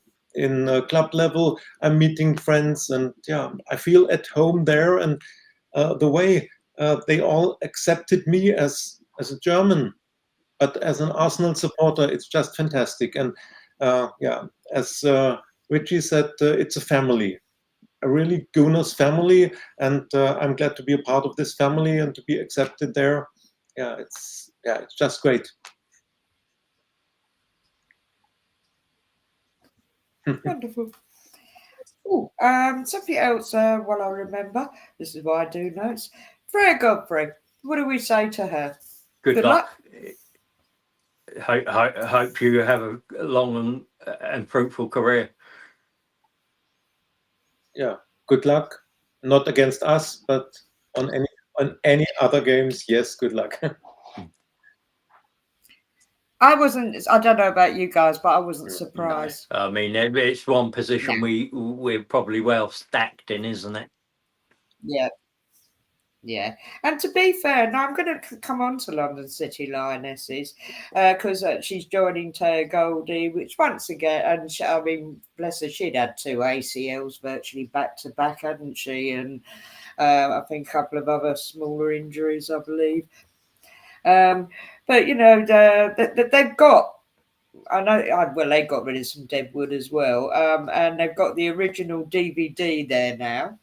club level, I'm meeting friends, and I feel at home there. And the way they all accepted me as a German, but as an Arsenal supporter, it's just fantastic. And as Richie said, it's a family, a really Gunners family, and I'm glad to be a part of this family and to be accepted there. It's just great. Wonderful. Oh, something else. While I remember, this is why I do notes. Freya Godfrey. What do we say to her? Good luck. Hope you have a long and fruitful career. Yeah, good luck. Not against us, but on any other games, yes, good luck. I don't know about you guys, but I wasn't surprised. No, I mean, it's one position we're probably well stacked in, isn't it? Yeah. Yeah, and to be fair, now I'm going to come on to London City Lionesses because she's joining Taya Goldie, which once again, and I mean, bless her, she'd had 2 ACLs virtually back to back, hadn't she? And I think a couple of other smaller injuries, I believe. But you know, they've got. I know. Well, they got rid of some Deadwood as well, and they've got the original DVD there now.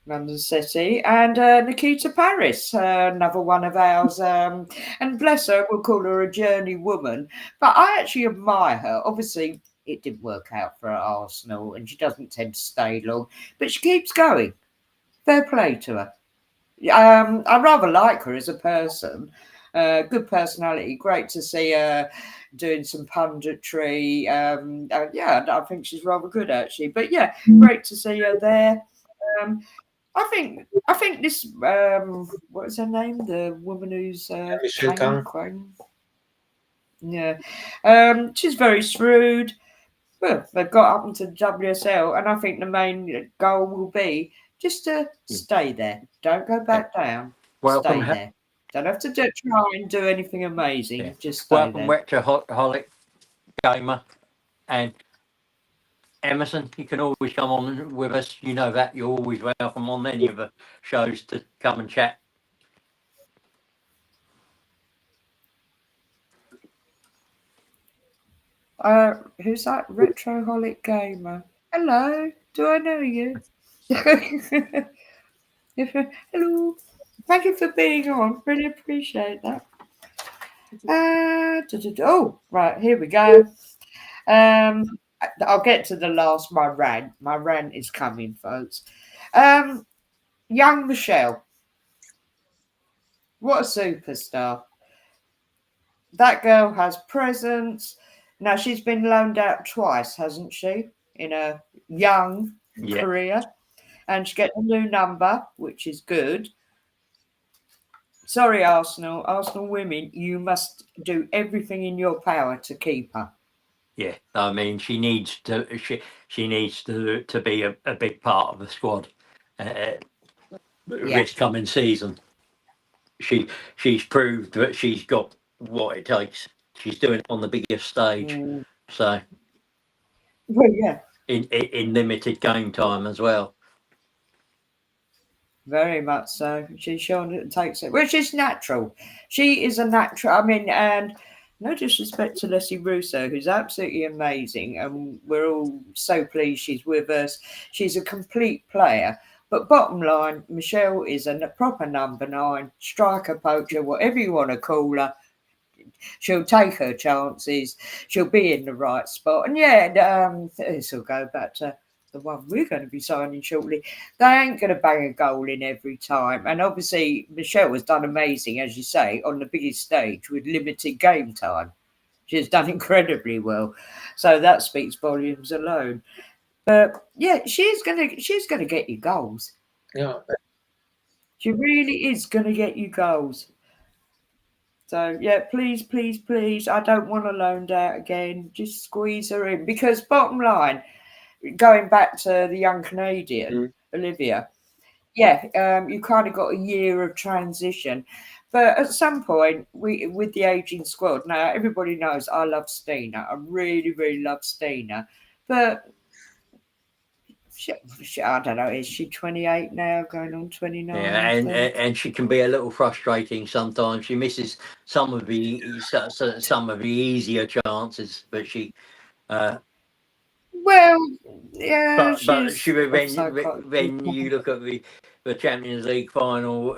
London City, and Nikita Paris, another one of ours. And bless her, we'll call her a journey woman, but I actually admire her. Obviously, it didn't work out for Arsenal, and she doesn't tend to stay long, but she keeps going. Fair play to her. I rather like her as a person. Good personality. Great to see her doing some punditry. Yeah, I think she's rather good actually. But yeah, great to see her there. Um, I think this what is her name? The woman who's Michelle Kang. Yeah. She's very shrewd. Well, they've got up into the WSL, and I think the main goal will be just to stay there. Don't go back down. Welcome, stay there. Don't have to try and do anything amazing. Yeah. Just stay welcome, there. Workaholic Gamer, and Emerson. You can always come on with us. You know that you're always welcome on any of the shows to come and chat. Who's that? Retroholic Gamer. Hello. Do I know you? Hello. Thank you for being on. Really appreciate that. Oh, right. Here we go. I'll get to the last. My rant. My rant is coming, folks. Young Michelle. What a superstar. That girl has presence. Now, she's been loaned out twice, hasn't she? In a young career. And she gets a new number, which is good. Sorry, Arsenal women, you must do everything in your power to keep her. Yeah, I mean, she needs to be a big part of the squad this coming season. She's proved that she's got what it takes. She's doing it on the biggest stage, so well, yeah, in limited game time as well. Very much so. She's shown it takes it, which is natural. She is a natural. I mean, and no disrespect to Leslie Russo, who's absolutely amazing, and we're all so pleased she's with us. She's a complete player. But bottom line, Michelle is a proper number 9, striker, poacher, whatever you want to call her. She'll take her chances. She'll be in the right spot. And yeah, this will go back to the one we're going to be signing shortly. They ain't going to bang a goal in every time. And obviously, Michelle has done amazing, as you say, on the biggest stage with limited game time. She's done incredibly well. So that speaks volumes alone. But yeah, she's gonna get you goals. Yeah. She really is gonna get you goals. So yeah, please, please, please. I don't want her loaned out again. Just squeeze her in. Because bottom line, going back to the young Canadian, Olivia, yeah, you kind of got a year of transition. But at some point, with the aging squad, now everybody knows I love Stina. I really, really love Stina. But I don't know, is she 28 now, going on 29? Yeah, and she can be a little frustrating sometimes. She misses some of the easier chances, but she. Well, yeah, but when you look at the Champions League final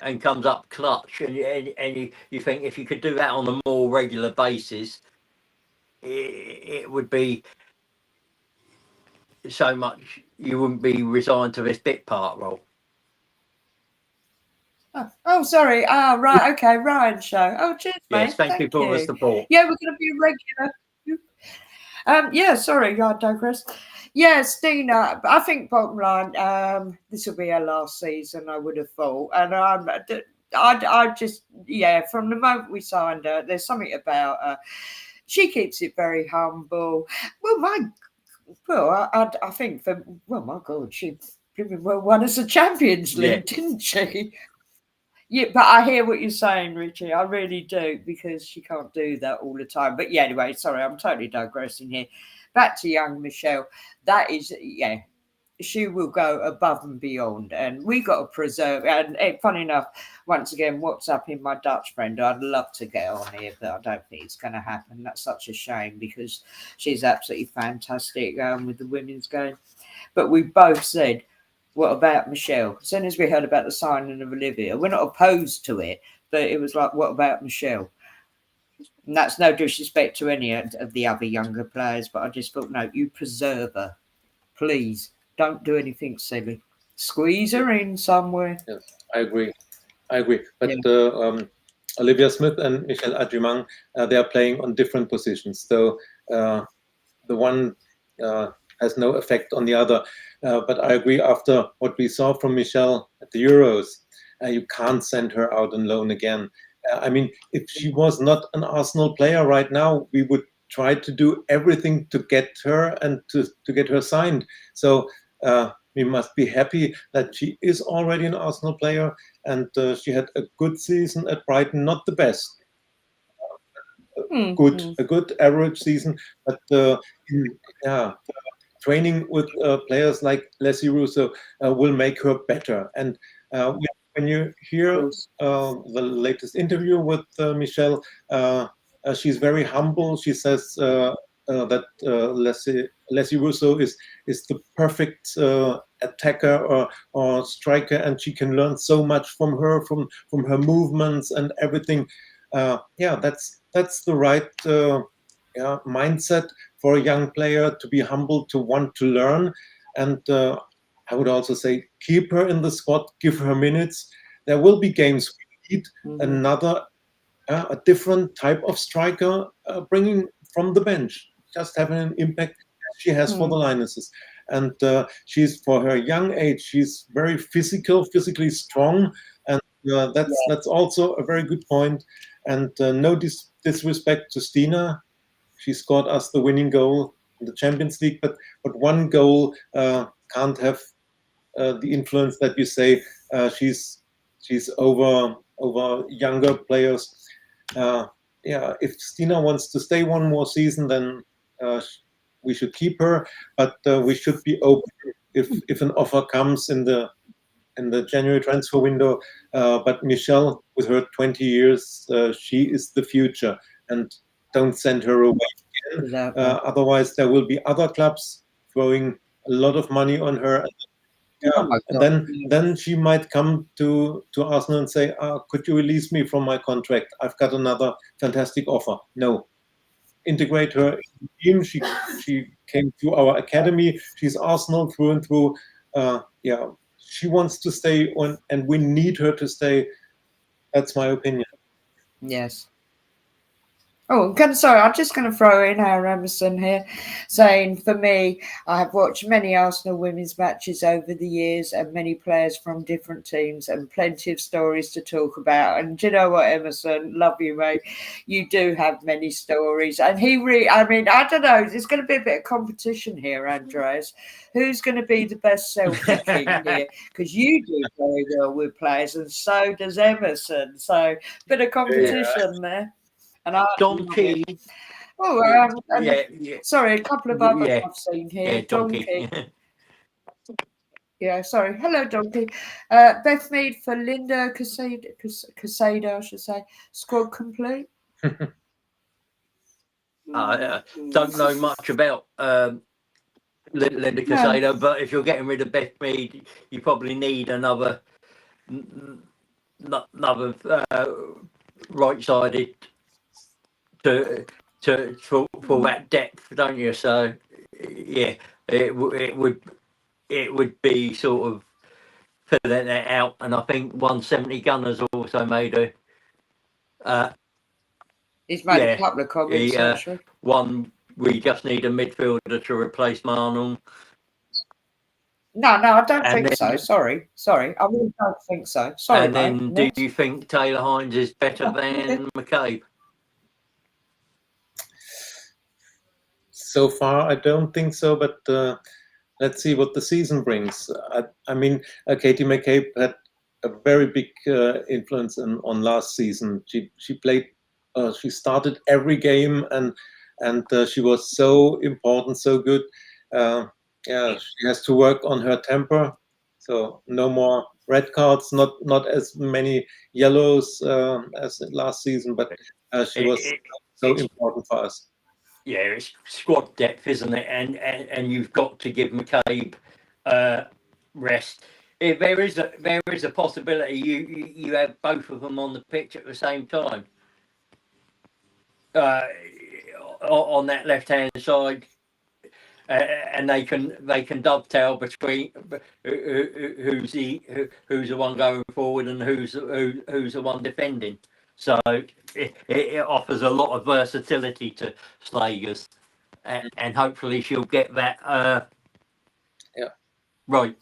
and comes up clutch, and you think if you could do that on a more regular basis, it would be so much, you wouldn't be resigned to this bit part role. Oh, sorry. Right. Okay. Ryan show. Oh, cheers, Yes, mate. thank you for the support. Yeah, we're going to be regular. Yeah, sorry, I digress. Yeah, Stina, I think bottom line, this will be her last season, I would have thought. And I just, yeah, from the moment we signed her, there's something about her. She keeps it very humble. I think my God, she won us a Champions League, didn't she? Yeah, but I hear what you're saying, Richie. I really do, because she can't do that all the time. But yeah, anyway, sorry, I'm totally digressing here. Back to young Michelle. That is, yeah, she will go above and beyond, and we got to preserve. And funny enough, once again, WhatsApping my Dutch friend, I'd love to get on here, but I don't think it's going to happen. That's such a shame, because she's absolutely fantastic with the women's game. But we both said, what about Michelle? As soon as we heard about the signing of Olivia, we're not opposed to it, but it was like, what about Michelle? And that's no disrespect to any of the other younger players, but I just thought, no, you preserve her. Please, don't do anything silly. Squeeze her in somewhere. Yes, I agree. But Olivia Smith and Michelle Adjumang, they are playing on different positions. So the one has no effect on the other. But I agree, after what we saw from Michelle at the Euros, you can't send her out on loan again. I mean, if she was not an Arsenal player right now, we would try to do everything to get her and to get her signed. So we must be happy that she is already an Arsenal player, and she had a good season at Brighton, not the best. A good average season, but training with players like Leslie Russo will make her better. And when you hear the latest interview with Michelle, she's very humble. She says that Leslie Russo is the perfect attacker or striker, and she can learn so much from her, from her movements and everything. That's the right mindset for a young player, to be humble, to want to learn. And I would also say, keep her in the squad, give her minutes. There will be games we need another, a different type of striker, bringing from the bench, just having an impact she has for the Lionesses. And she's, for her young age, she's very physically strong, and that's also a very good point. And no disrespect to Stina. She scored us the winning goal in the Champions League, but one goal can't have the influence that you say she's over younger players. If Stina wants to stay one more season, then we should keep her, but we should be open if an offer comes in the January transfer window. But Michelle, with her 20 years, she is the future, and don't send her away again. Otherwise, there will be other clubs throwing a lot of money on her. And then she might come to Arsenal and say, could you release me from my contract? I've got another fantastic offer. No. Integrate her in the team. She came to our academy. She's Arsenal through and through. She wants to stay on, and we need her to stay. That's my opinion. Yes. Oh, I'm just going to throw in our Emerson here, saying, for me, I have watched many Arsenal women's matches over the years, and many players from different teams, and plenty of stories to talk about. And do you know what, Emerson? Love you, mate. You do have many stories. And I don't know, there's going to be a bit of competition here, Andreas. Who's going to be the best selfie king here? Because you do very well with players, and so does Emerson. So, bit of competition there. And Donkey. Sorry, a couple of others I've seen here. Yeah, Donkey. Yeah, sorry. Hello, Donkey. Beth Mead for Linda Casada, I should say. Squad complete. I don't know much about Linda Casada, but if you're getting rid of Beth Mead, you probably need another right-sided for that depth, don't you? So yeah, it would be sort of filling it out. And I think 170 Gunners also made He's made yeah, a couple of comments, actually. one. We just need a midfielder to replace Marnell. No, I don't And think then- so. Sorry. I really don't think so. Sorry, And then, mate. do Next. you think Taylor Hines is better than McCabe? So far, I don't think so, but let's see what the season brings. I mean, Katie McCabe had a very big influence on last season. She played, she started every game, and she was so important, so good. Yeah, she has to work on her temper. So no more red cards, not as many yellows as last season, but she was so important for us. Yeah, it's squad depth, isn't it? And you've got to give McCabe rest. If there is a possibility you have both of them on the pitch at the same time on that left hand side, and they can dovetail between who's the one going forward and who's the one defending. So it offers a lot of versatility to Slegers. And hopefully she'll get that. Yeah. Right.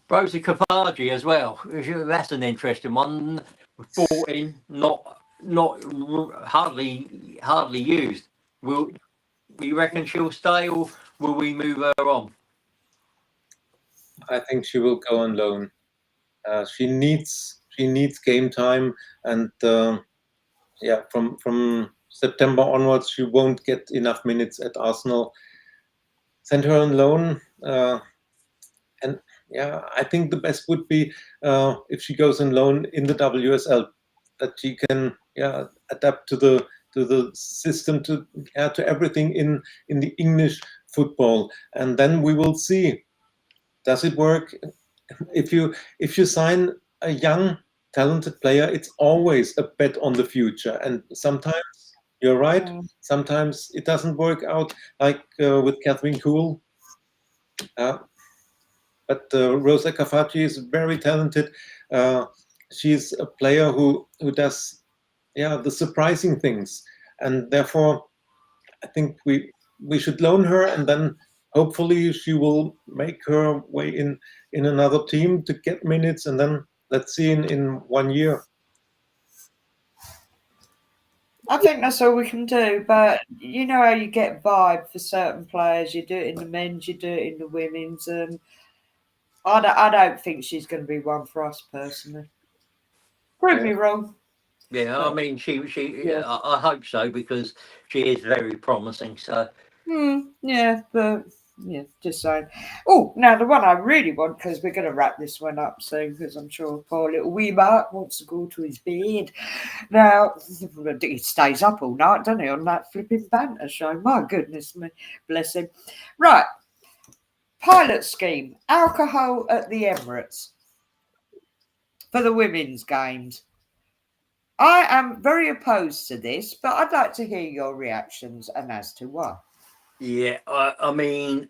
Rosie Kafaji as well. That's an interesting one. Bought in, not hardly used. Will you reckon she'll stay, or will we move her on? I think she will go on loan. She needs game time, and yeah, from September onwards, she won't get enough minutes at Arsenal. Send her on loan, and yeah, I think the best would be if she goes on loan in the WSL, that she can adapt to the system, to everything in the English football, and then we will see. Does it work? If you sign a young talented player, it's always a bet on the future, and sometimes you're right, sometimes it doesn't work out, like with Catherine Kuhl. But Rosa Kafaji is very talented. She's a player who does the surprising things, and therefore I think we should loan her, and then hopefully she will make her way in another team to get minutes, and then let's see in 1 year. I think that's all we can do, but you know how you get vibe for certain players. You do it in the men's, you do it in the women's, and I don't think she's going to be one for us personally. Prove me wrong. Yeah, I mean, I hope so, because she is very promising. So yeah, but yeah, just saying. Oh, now the one I really want, because we're going to wrap this one up soon, because I'm sure poor little wee Mark wants to go to his bed. Now, he stays up all night, doesn't he, on that flipping banter show? My goodness me, bless him. Right, pilot scheme, alcohol at the Emirates for the women's games. I am very opposed to this, but I'd like to hear your reactions and as to why. yeah, I mean,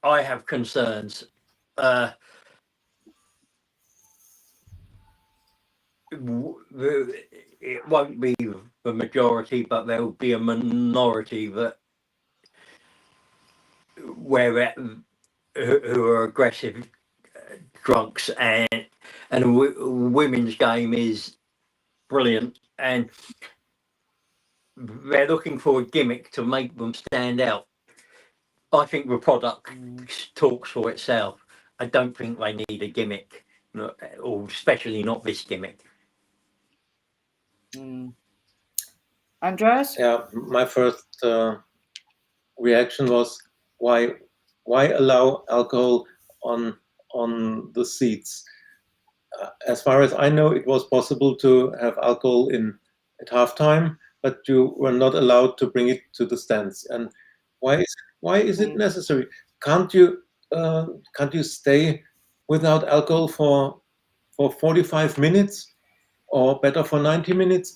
I have concerns. It won't be the majority, but there will be a minority that who are aggressive drunks, and a women's game is brilliant, and they're looking for a gimmick to make them stand out. I think the product talks for itself. I don't think they need a gimmick, or especially not this gimmick. Andreas? Yeah, my first reaction was why allow alcohol on the seats? As far as I know, it was possible to have alcohol at halftime, but you were not allowed to bring it to the stands. And why is it necessary? Can't you stay without alcohol for 45 minutes, or better for 90 minutes?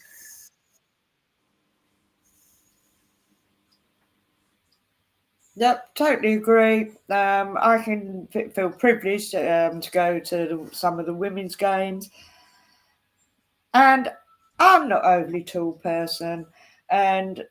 Yep, totally agree. I can feel privileged to go to some of the women's games, and I'm not overly tall person, and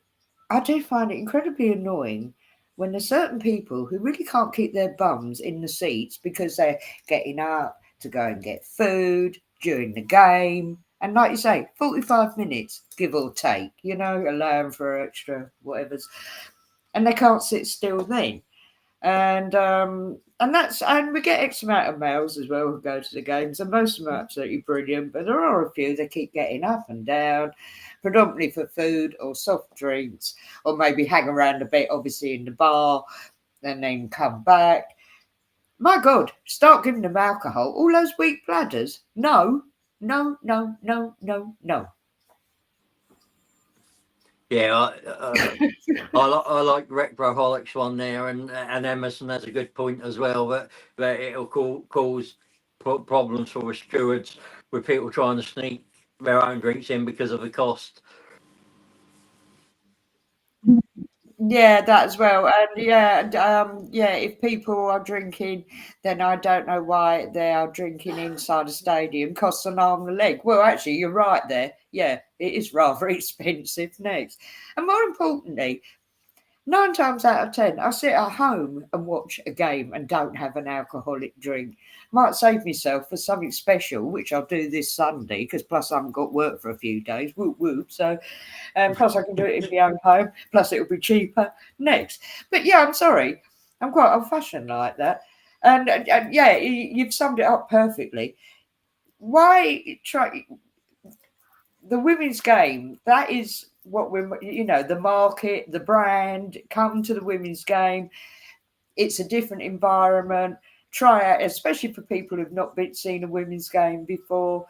I do find it incredibly annoying when there's certain people who really can't keep their bums in the seats because they're getting up to go and get food during the game. And like you say, 45 minutes, give or take, allowing for extra whatever's, and they can't sit still then. And we get X amount of males as well who go to the games, and most of them are absolutely brilliant. But there are a few that keep getting up and down, predominantly for food or soft drinks, or maybe hang around a bit, obviously in the bar, and then come back. My God, start giving them alcohol. All those weak bladders. No, no, no, no, no, no. Yeah, I like Recroholics one there, and Emerson has a good point as well, that it'll cause problems for the stewards with people trying to sneak their own drinks in because of the cost. Yeah, that as well. And yeah, if people are drinking, then I don't know why they are drinking inside a stadium. Costs an arm and a leg. Well, actually, you're right there. Yeah, it is rather expensive next. And more importantly, 9 times out of 10, I sit at home and watch a game and don't have an alcoholic drink. Might save myself for something special, which I'll do this Sunday, because plus I haven't got work for a few days. Whoop, whoop. So, plus I can do it in my own home. Plus it'll be cheaper next. But yeah, I'm sorry. I'm quite old-fashioned like that. And yeah, you've summed it up perfectly. Why try the women's game? That is what we're, the market, the brand. Come to the women's game. It's a different environment. Try out, especially for people who've not seen a women's game before.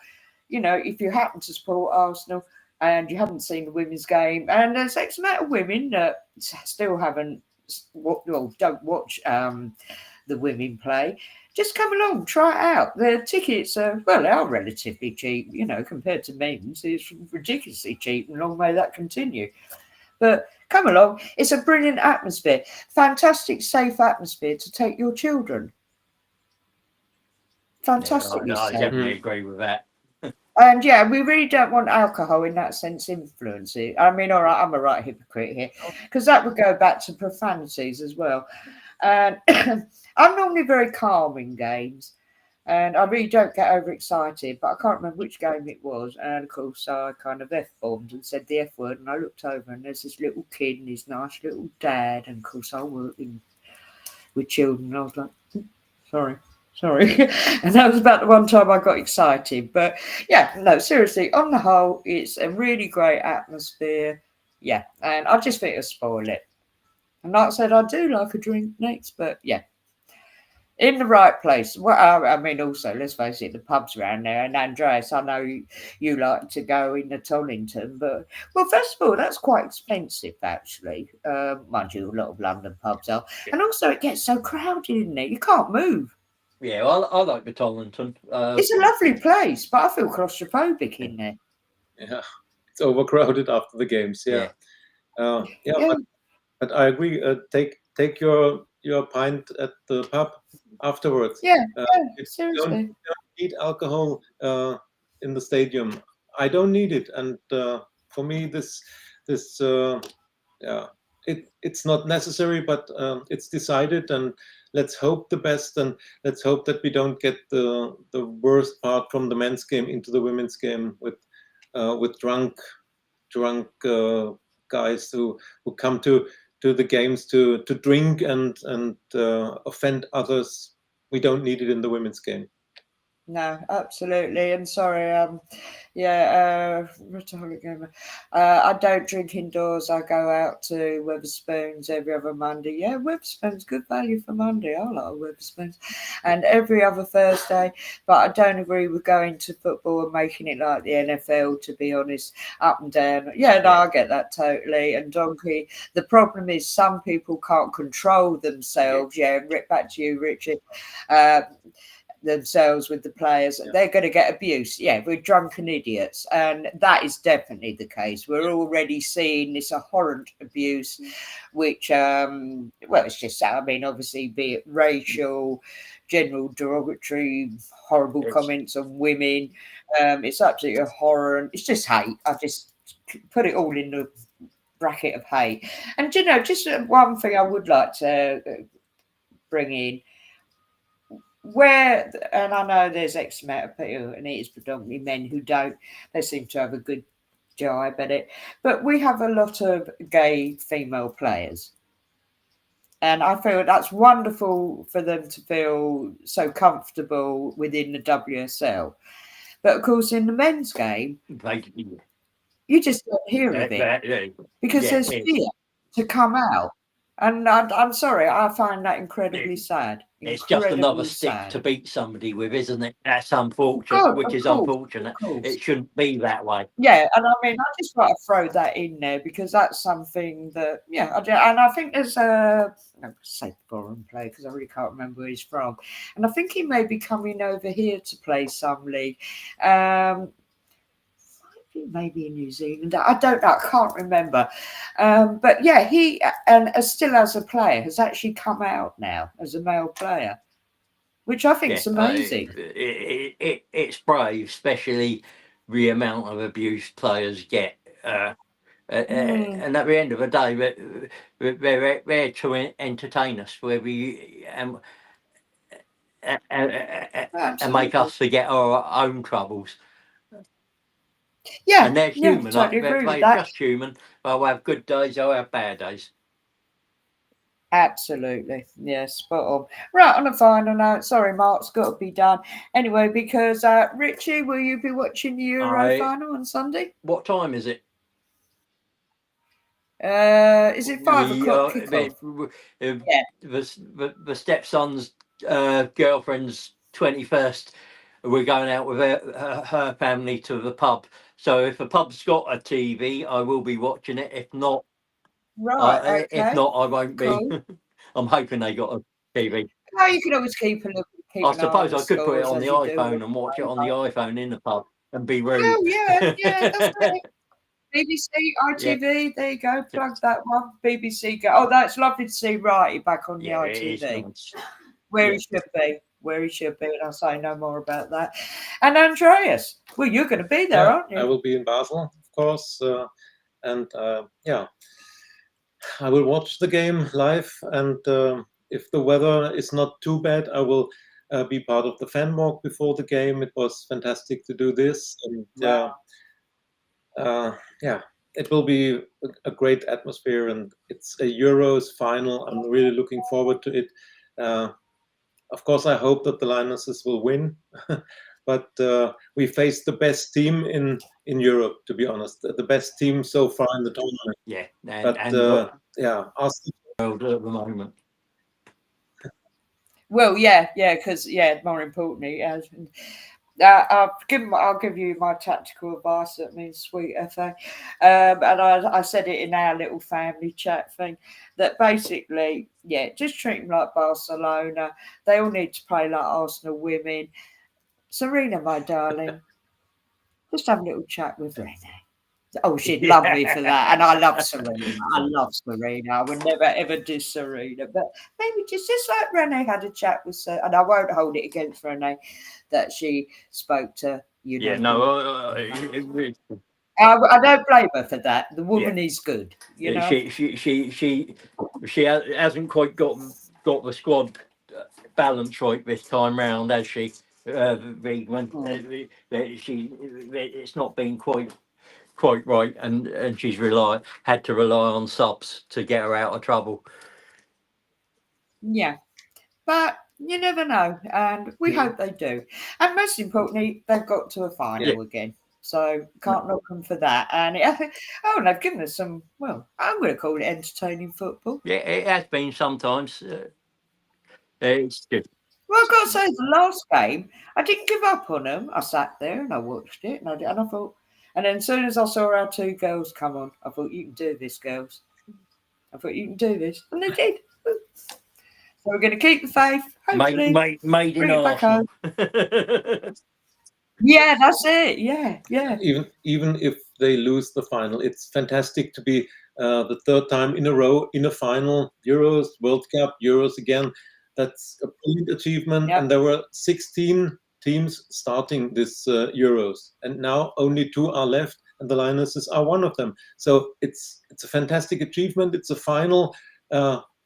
If you happen to support Arsenal and you haven't seen the women's game, and there's X amount of women that still haven't, don't watch the women play, just come along, try it out. The tickets they are relatively cheap, compared to men's. It's ridiculously cheap, and long may that continue. But come along, it's a brilliant atmosphere, fantastic, safe atmosphere to take your children. Fantastically I safe. definitely agree with that. And yeah, we really don't want alcohol in that sense influencing. I mean, all right, I'm a right hypocrite here, because that would go back to profanities as well. And I'm normally very calm in games, and I really don't get overexcited, but I can't remember which game it was. And of course, I kind of F-bombed and said the F word, and I looked over, and there's this little kid and his nice little dad, and of course I work with children, and I was like, sorry. And that was about the one time I got excited. But yeah, no, seriously, on the whole, it's a really great atmosphere. Yeah, and I just think it'll spoil it. And like I said, I do like a drink next, but yeah, in the right place. Well, I mean, also, let's face it, the pubs around there. And Andreas, I know you like to go in the Tollington, but well, first of all, that's quite expensive, actually. Mind you, a lot of London pubs are, and also it gets so crowded in there, you can't move. Yeah, I like the Tollington. It's a lovely place, but I feel claustrophobic in there. Yeah, it's overcrowded after the games. Yeah, But I agree. Take your pint at the pub afterwards. Yeah, seriously. seriously. You don't need alcohol in the stadium. I don't need it, and for me, it's not necessary, but it's decided, and let's hope the best, and let's hope that we don't get the worst part from the men's game into the women's game with drunk guys who come to the games to drink and offend others. We don't need it in the women's game. No, absolutely. And sorry, I don't drink indoors. I go out to Wetherspoons every other Monday. Yeah, Wetherspoons, good value for Monday. I like Wetherspoons. And every other Thursday. But I don't agree with going to football and making it like the NFL, to be honest, up and down. Yeah, no, I get that totally. And Donkey, the problem is some people can't control themselves. Yeah, back to you, Richard. themselves with the players, they're going to get abuse. Yeah, we're drunken idiots. And that is definitely the case. We're already seeing this abhorrent abuse, which, well, it's just, I mean, obviously, be it racial, general derogatory, horrible comments on women. It's absolutely abhorrent. It's just hate. I just put it all in the bracket of hate. And, you know, just one thing I would like to bring in, where, and I know there's X amount of people, and it is predominantly men who don't, they seem to have a good jibe at it, but we have a lot of gay female players. And I feel that's wonderful for them to feel so comfortable within the WSL. But of course, in the men's game, you just don't hear of it because there's fear to come out. And I'm sorry, I find that incredibly sad. It's just another stick to beat somebody with, isn't it? That's unfortunate, unfortunate. It shouldn't be that way. Yeah, and I mean, I just want to throw that in there because that's something that, and I think there's I say foreign player because I really can't remember where he's from. And I think he may be coming over here to play some league. Maybe in New Zealand. I don't know. I can't remember. But yeah, he and still as a player has actually come out now as a male player, which I think is amazing. It's brave, especially the amount of abuse players get. And at the end of the day, they're there to entertain us, where we and make us forget our own troubles. Yeah, and they're human. Totally agree with they're that. just human. They'll have good days, they'll have bad days. Absolutely. Yeah, spot on. Right, on a final note, sorry, Mark's got to be done. Anyway, because Richie, will you be watching the Euro final on Sunday? What time is it? Is it 5 o'clock kickoff? The stepson's girlfriend's 21st. We're going out with her family to the pub. So if the pub's got a TV, I will be watching it. If not, right, okay. If not, I won't be. I'm hoping they got a TV. No, you can always keep a look. I suppose I could put it on the iPhone and watch it on the iPhone in the pub and be rude. Oh yeah, that's it. BBC, ITV, there you go. Plug that one. BBC go. Oh, that's lovely to see Righty back on the ITV. Nice. Where he should be. Where he should be, and I'll say no more about that. And Andreas, well, you're going to be there, aren't you? I will be in Basel, of course, and I will watch the game live. And if the weather is not too bad, I will be part of the fan walk before the game. It was fantastic to do this, and it will be a great atmosphere. And it's a Euros final. I'm really looking forward to it. Of course, I hope that the Lionesses will win, but we faced the best team in Europe, to be honest. The best team so far in the tournament. Yeah, Arsenal at the moment. Well, because more importantly, I'll give you my tactical advice. That means sweet FA, and I said it in our little family chat thing that basically, just treat them like Barcelona. They all need to play like Arsenal women. Serena, my darling, just have a little chat with Renee. Oh, she'd love me for that, and I love Serena. I love Serena. I would never ever diss Serena, but maybe just like Renee had a chat with Serena, and I won't hold it against Renee that she spoke to you. Yeah, no, I don't blame her for that. The woman is good. You know, she hasn't quite got the squad balance right this time round, has she? It's not been quite right, and she's had to rely on subs to get her out of trouble. Yeah, but you never know, and we hope they do. And most importantly, they've got to a final again, so can't knock them for that. And and they've given us some. Well, I'm going to call it entertaining football. Yeah, it has been sometimes. It's good. Well, I've got to say, the last game, I didn't give up on them. I sat there and I watched it, and I thought. And then as soon as I saw our two girls come on, I thought, you can do this, girls. I thought, you can do this. And they did. we're going to keep the faith. Hopefully, made in bring it back Arsenal. Yeah, that's it. Yeah, yeah. Even if they lose the final, it's fantastic to be the third time in a row in a final. Euros, World Cup, Euros again. That's a brilliant achievement. Yep. And there were 16 teams starting this Euros, and now only 2 are left, and the Lionesses are one of them. So it's a fantastic achievement. It's a final.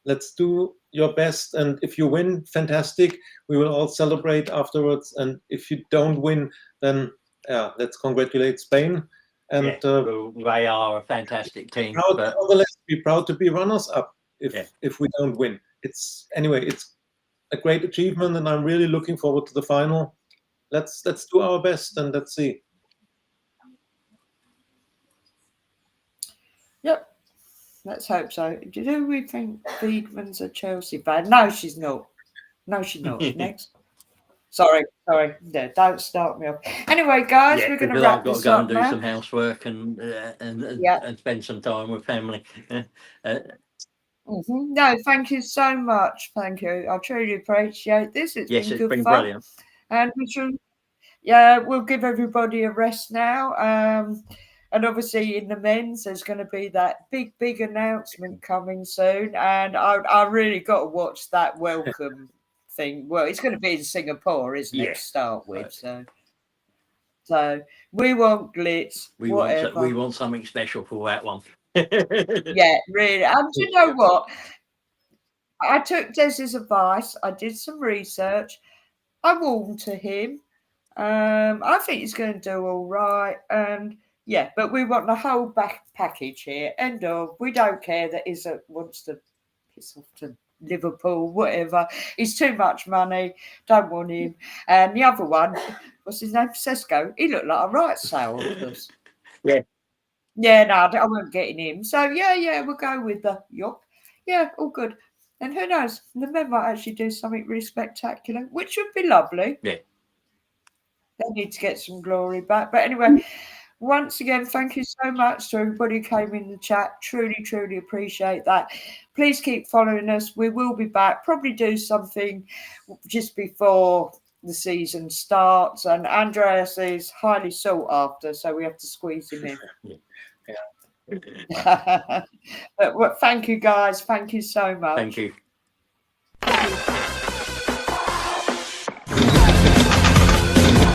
Let's do your best, and if you win, fantastic. We will all celebrate afterwards. And if you don't win, then let's congratulate Spain. And they are a fantastic team. Nevertheless, be proud to be runners-up if we don't win. It's a great achievement, and I'm really looking forward to the final. Let's do our best, and let's see. Yep. Let's hope so. Do we think Friedman's a Chelsea fan? No, she's not. No, she's not. Next. Sorry. No, don't start me off. Anyway, guys, we're going to wrap this up now. I've got to go and do some housework and spend some time with family. No, thank you so much. Thank you. I truly appreciate this. It's been good fun. Brilliant. And we'll give everybody a rest now. And obviously in the men's, there's going to be that big announcement coming soon. And I really got to watch that welcome thing. Well, it's going to be in Singapore, isn't it, to start with? So we want glitz, whatever. We want something special for that one. Yeah, really. And you know what? I took Des's advice. I did some research. I warmed to him. I think he's going to do all right. And but we want the whole back package here. End of. We don't care that Izzet wants to piss off to Liverpool, whatever. He's too much money. Don't want him. And the other one, what's his name? Sesko. He looked like a right sourpuss. Yeah, no, I won't get him. So we'll go with the Yop. Yeah, all good. And who knows? The men might actually do something really spectacular, which would be lovely. Yeah. They need to get some glory back. But anyway, once again, thank you so much to everybody who came in the chat. Truly, truly appreciate that. Please keep following us. We will be back. Probably do something just before the season starts. And Andreas is highly sought after, so we have to squeeze him in. But thank you, guys. Thank you so much. Thank you.